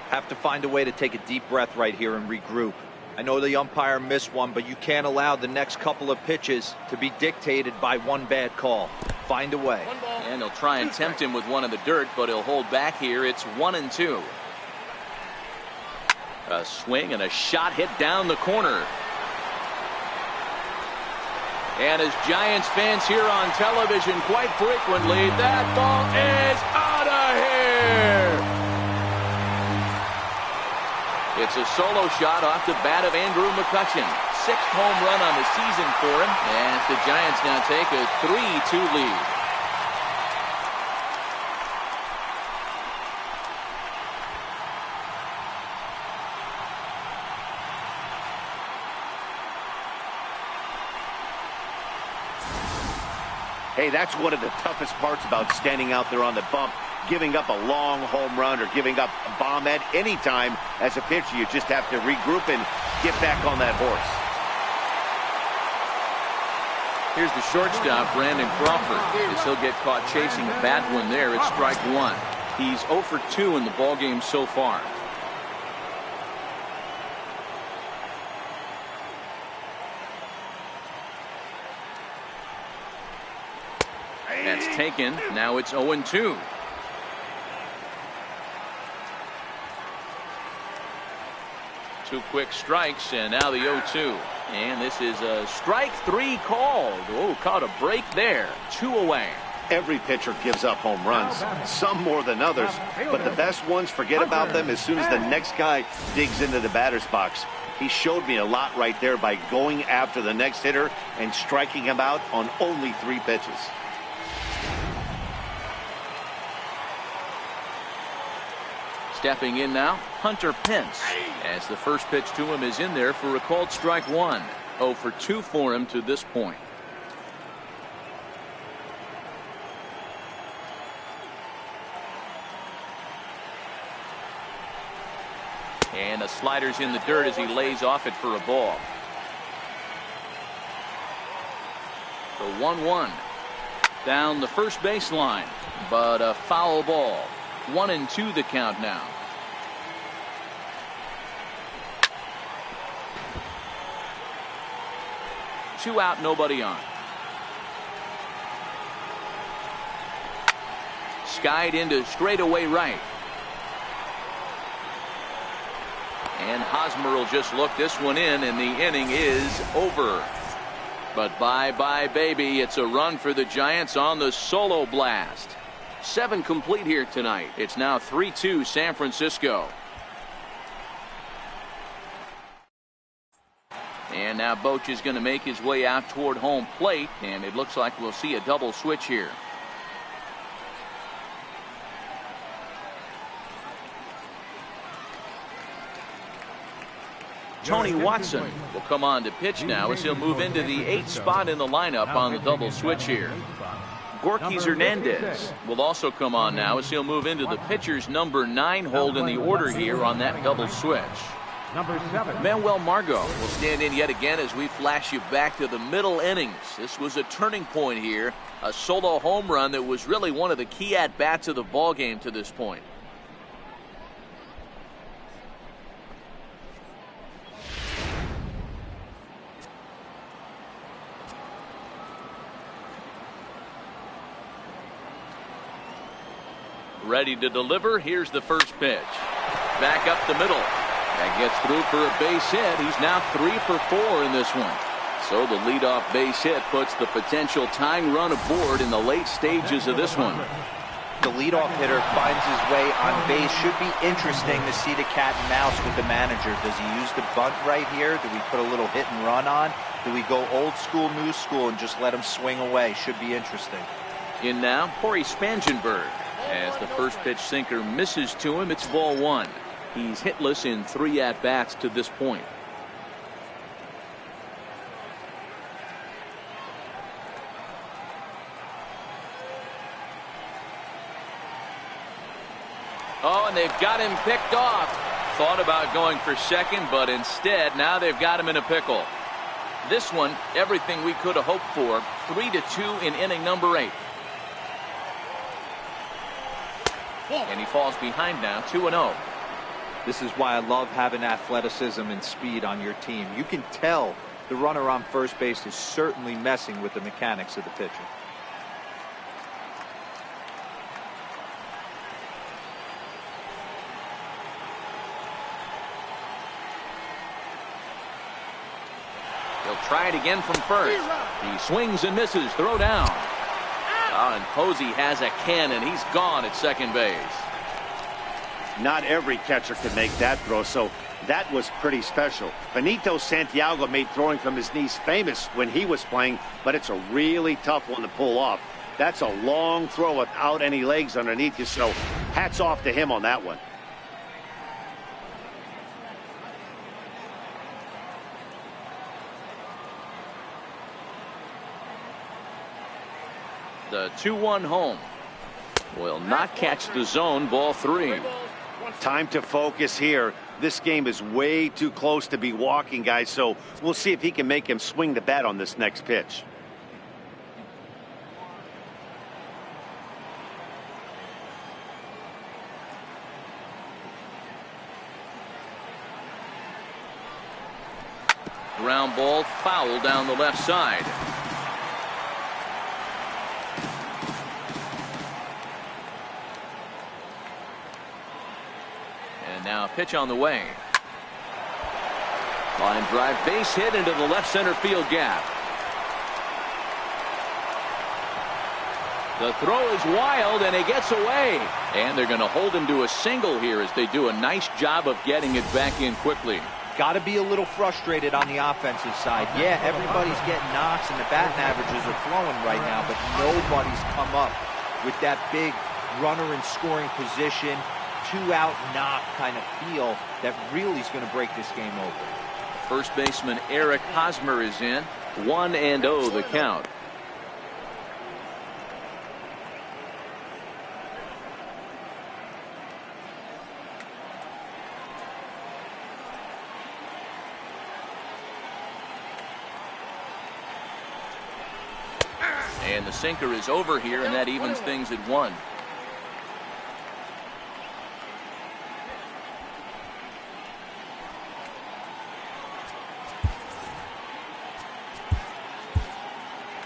Have to find a way to take a deep breath right here and regroup. I know the umpire missed one, but you can't allow the next couple of pitches to be dictated by one bad call. Find a way. And he'll try and tempt him with one in the dirt, but he'll hold back here. It's 1-2. A swing and a shot hit down the corner. And as Giants fans hear on television quite frequently, that ball is out of here. It's a solo shot off the bat of Andrew McCutchen. 6th home run on the season for him, as the Giants now take a 3-2 lead. Hey, that's one of the toughest parts about standing out there on the bump. Giving up a long home run or giving up a bomb at any time as a pitcher. You just have to regroup and get back on that horse. Here's the shortstop, Brandon Crawford. As he'll get caught chasing a bad one there, it's strike one. He's 0 for 2 in the ballgame so far. That's taken. Now it's 0-2. Two quick strikes, and now the 0-2. And this is a strike 3 called. Oh, caught a break there. 2 away. Every pitcher gives up home runs, some more than others, but the best ones forget about them as soon as the next guy digs into the batter's box. He showed me a lot right there by going after the next hitter and striking him out on only 3 pitches. Stepping in now, Hunter Pence, as the first pitch to him is in there for a called strike 1. 0 for 2 for him to this point. And the slider's in the dirt as he lays off it for a ball. The 1-1 down the first baseline, but a foul ball. 1-2 the count now. Two out, nobody on. Skied into straightaway right. And Hosmer will just look this one in, and the inning is over. But bye-bye, baby. It's a run for the Giants on the solo blast. 7 complete here tonight. It's now 3-2 San Francisco. And now Boch is going to make his way out toward home plate, and it looks like we'll see a double switch here. Tony Watson will come on to pitch now as he'll move into the 8th spot in the lineup on the double switch here. Gorky Hernandez will also come on now as he'll move into the pitcher's number 9 hold in the order here on that double switch. Number 7. Manuel Margot will stand in yet again as we flash you back to the middle innings. This was a turning point here. A solo home run that was really one of the key at-bats of the ballgame to this point. Ready to deliver. Here's the first pitch. Back up the middle. That gets through for a base hit. He's now 3 for 4 in this one. So the leadoff base hit puts the potential tying run aboard in the late stages of this one. The leadoff hitter finds his way on base. Should be interesting to see the cat and mouse with the manager. Does he use the bunt right here? Do we put a little hit and run on? Do we go old school, new school, and just let him swing away? Should be interesting. In now, Corey Spangenberg. As the first pitch sinker misses to him, it's ball 1. He's hitless in 3 at-bats to this point. Oh, and they've got him picked off. Thought about going for second, but instead now they've got him in a pickle. This one, everything we could have hoped for. 3-2 in inning number 8. And he falls behind now, 2-0. This is why I love having athleticism and speed on your team. You can tell the runner on first base is certainly messing with the mechanics of the pitcher. try it again from first. He swings and misses. Throw down. And Posey has a cannon. He's gone at second base. Not every catcher can make that throw, so that was pretty special. Benito Santiago made throwing from his knees famous when he was playing, but it's a really tough one to pull off. That's a long throw without any legs underneath you, so hats off to him on that one. The 2-1 home will not catch the zone. Ball 3. Time to focus here. This game is way too close to be walking, guys, so we'll see if he can make him swing the bat on this next pitch. Ground ball, foul down the left side. Now pitch on the way. Line drive, base hit into the left center field gap. The throw is wild and it gets away. And they're going to hold him to a single here as they do a nice job of getting it back in quickly. Got to be a little frustrated on the offensive side. Yeah, everybody's getting knocks and the batting averages are flowing right now, but nobody's come up with that big runner in scoring position, 2-out knock kind of feel that really is going to break this game open. First baseman Eric Hosmer is in. 1-0 the count. And the sinker is over here, and that evens things at 1.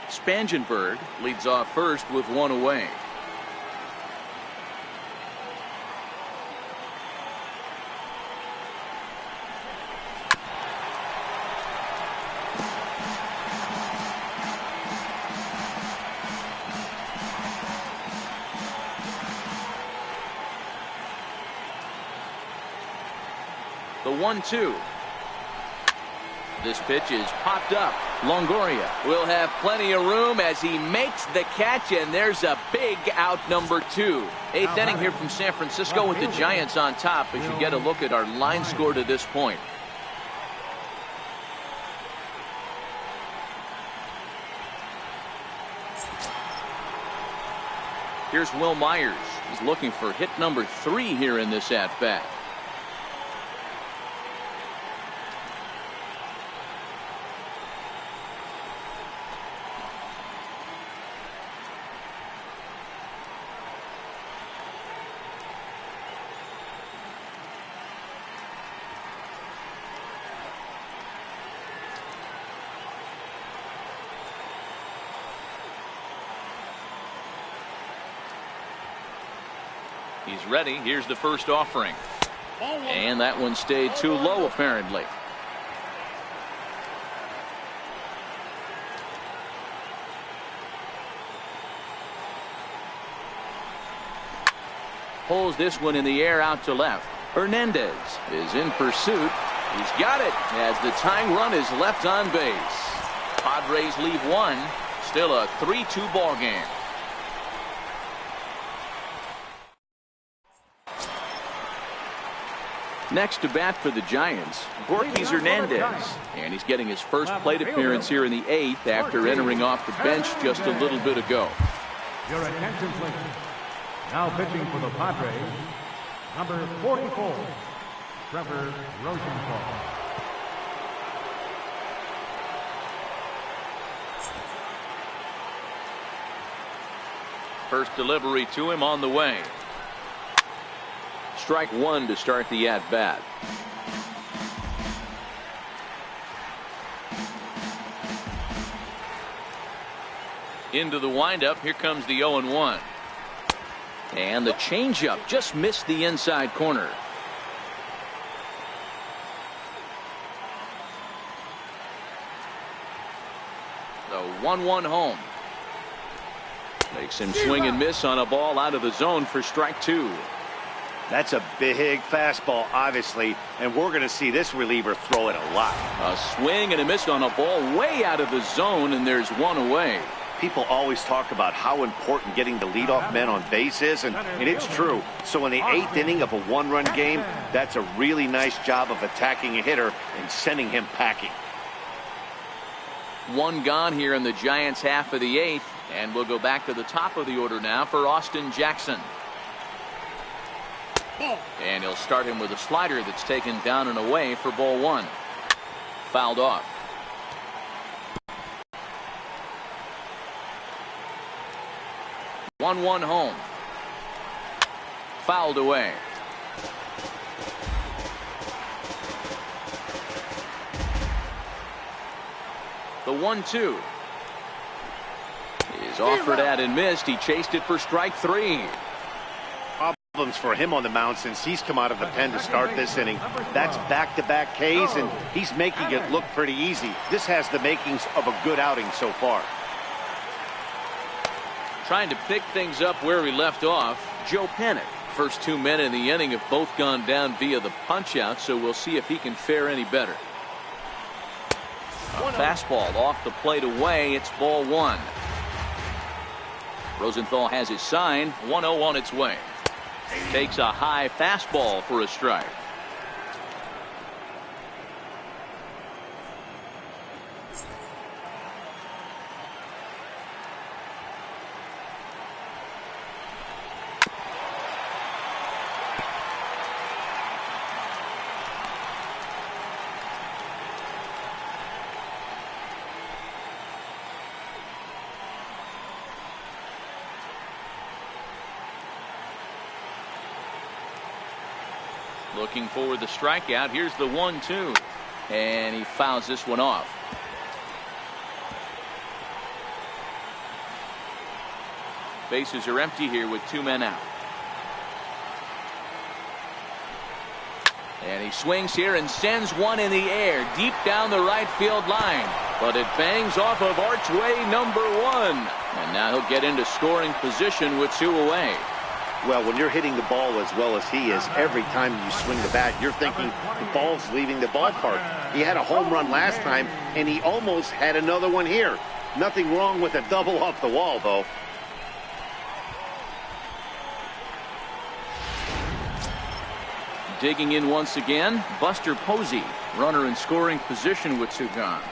Spangenberg leads off first with 1 away. The 1-2. This pitch is popped up. Longoria will have plenty of room as he makes the catch, and there's a big out, number 2. 8th inning here from San Francisco with the Giants on top as you get a look at our line score to this point. Here's Will Myers. He's looking for hit number 3 here in this at-bat. He's ready. Here's the first offering. And that one stayed too low, apparently. Pulls this one in the air out to left. Hernandez is in pursuit. He's got it as the tying run is left on base. Padres leave 1. Still a 3-2 ball game. Next to bat for the Giants, Borges Hernandez. And he's getting his first plate appearance here in the 8th after entering off the bench just a little bit ago. Your attention, please. Now pitching for the Padres, number 44, Trevor Rosenthal. First delivery to him on the way. Strike 1 to start the at-bat. Into the windup. Here comes the 0-1. And the changeup just missed the inside corner. The 1-1 home. Makes him swing and miss on a ball out of the zone for strike 2. That's a big fastball, obviously, and we're going to see this reliever throw it a lot. A swing and a miss on a ball way out of the zone, and there's one away. People always talk about how important getting the leadoff man on base is, and it's true. So in the 8th inning of a 1-run game, that's a really nice job of attacking a hitter and sending him packing. One gone here in the Giants' half of the 8th, and we'll go back to the top of the order now for Austin Jackson. And he'll start him with a slider that's taken down and away for ball 1. Fouled off. One home. Fouled away. The 1-2 is offered at and missed. He chased it for strike 3. Problems for him on the mound since he's come out of the pen to start this inning. That's back-to-back Ks, and he's making it look pretty easy. This has the makings of a good outing so far. Trying to pick things up where we left off, Joe Panik. First 2 men in the inning have both gone down via the punch-out, so we'll see if he can fare any better. A fastball off the plate away. It's ball 1. Rosenthal has his sign. 1-0 on its way. Takes a high fastball for a strike. Looking for the strikeout. Here's the 1-2. And he fouls this one off. Bases are empty here with 2 men out. And he swings here and sends one in the air deep down the right field line. But it bangs off of archway number 1. And now he'll get into scoring position with 2 away. Well, when you're hitting the ball as well as he is, every time you swing the bat, you're thinking the ball's leaving the ballpark. He had a home run last time, and he almost had another one here. Nothing wrong with a double off the wall, though. Digging in once again, Buster Posey, runner in scoring position with 2 gone.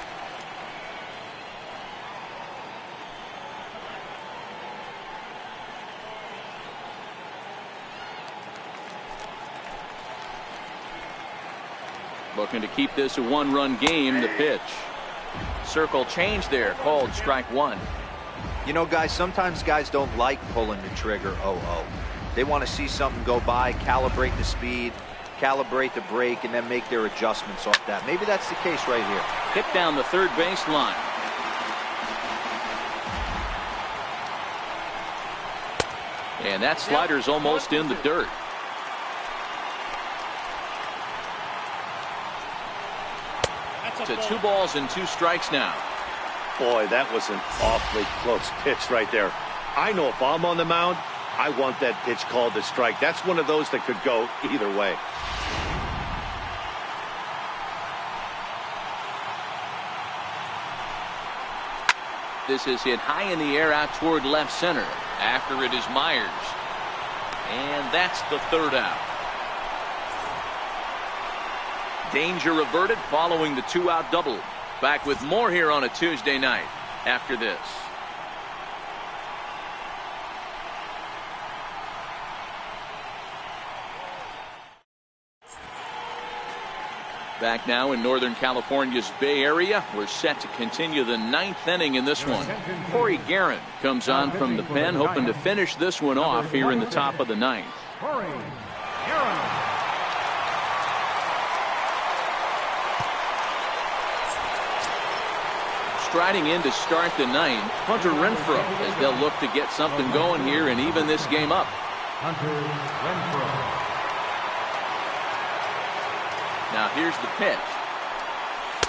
Looking to keep this a 1-run game. The pitch. Circle change there, called strike 1. You know, guys, sometimes guys don't like pulling the trigger 0-0. They want to see something go by, calibrate the speed, calibrate the break, and then make their adjustments off that. Maybe that's the case right here. Hit down the third base line. And that slider's almost in the dirt. To 2 balls and 2 strikes now. Boy, that was an awfully close pitch right there. I know if I'm on the mound, I want that pitch called a strike. That's one of those that could go either way. This is hit high in the air out toward left center. After it is Myers. And that's the 3rd out. Danger averted following the 2-out double. Back with more here on a Tuesday night after this. Back now in Northern California's Bay Area. We're set to continue the 9th inning in this one. Corey Guerin comes on from the pen, hoping to finish this one off here in the top of the 9th. Corey Guerin. Striding in to start the 9th, Hunter Renfroe, as they'll look to get something going here and even this game up. Hunter Renfroe. Now here's the pitch.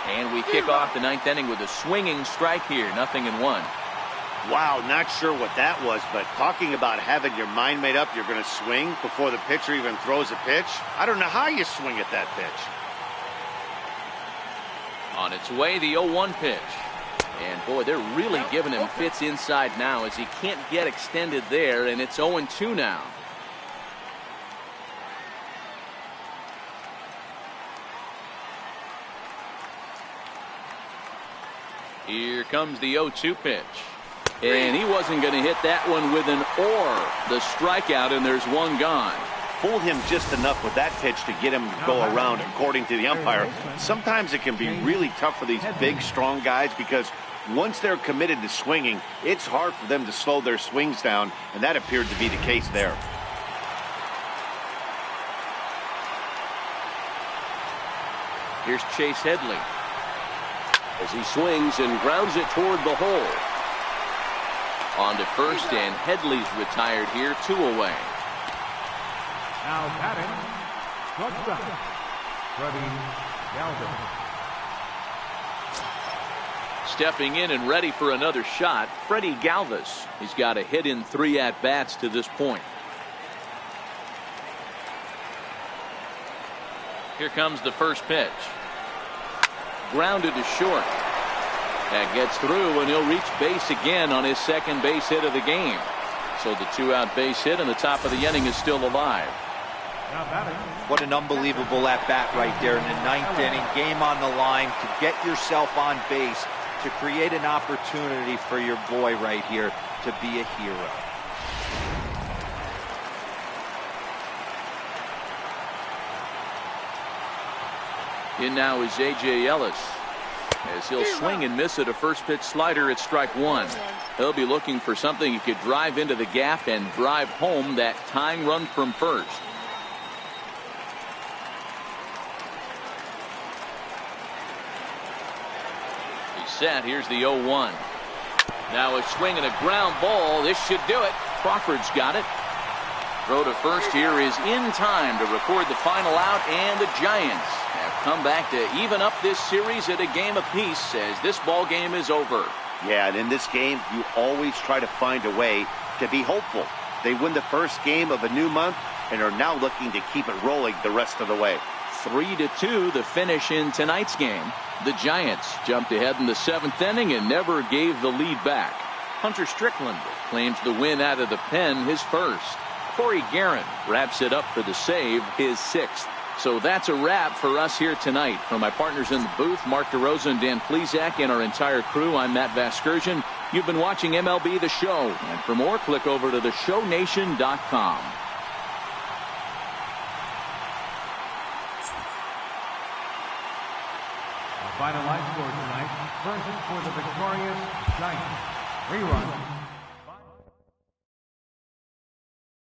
And we kick off the 9th inning with a swinging strike here. 0-1. Wow, not sure what that was, but talking about having your mind made up, you're going to swing before the pitcher even throws a pitch. I don't know how you swing at that pitch. On its way, the 0-1 pitch. And boy, they're really giving him fits inside now as he can't get extended there, and it's 0-2 now. Here comes the 0-2 pitch. And he wasn't going to hit that one with an or. The strikeout, and there's one gone. Fooled him just enough with that pitch to get him to go around, according to the umpire. Sometimes it can be really tough for these big, strong guys because once they're committed to swinging, it's hard for them to slow their swings down, and that appeared to be the case there. Here's Chase Headley as he swings and grounds it toward the hole. On to first, and Headley's retired here, 2 away. Now batting, shortstop, Freddie Galvin. Stepping in and ready for another shot, Freddie Galvis. He's got a hit in 3 at-bats to this point. Here comes the first pitch. Grounded to short. That gets through, and he'll reach base again on his second base hit of the game. So the 2-out base hit, and the top of the inning is still alive. What an unbelievable at-bat right there in the 9th inning. Game on the line to get yourself on base, to create an opportunity for your boy right here to be a hero. In now is A.J. Ellis, as he'll swing and miss at a first pitch slider at strike 1. He'll be looking for something he could drive into the gap and drive home that tying run from first. He's set. Here's the 0-1. Now a swing and a ground ball. This should do it. Crawford's got it. Throw to first here is in time to record the final out, and the Giants have come back to even up this series at a game apiece as this ball game is over. Yeah, and in this game, you always try to find a way to be hopeful. They win the first game of a new month and are now looking to keep it rolling the rest of the way. 3-2 the finish in tonight's game. The Giants jumped ahead in the 7th inning and never gave the lead back. Hunter Strickland claims the win out of the pen, his first. Corey Guerin wraps it up for the save, his 6th. So that's a wrap for us here tonight. From my partners in the booth, Mark DeRosa and Dan Plesac, and our entire crew, I'm Matt Vasgersian. You've been watching MLB The Show. And for more, click over to theshownation.com. Final line score tonight. First for the victorious Giants. 3 runs.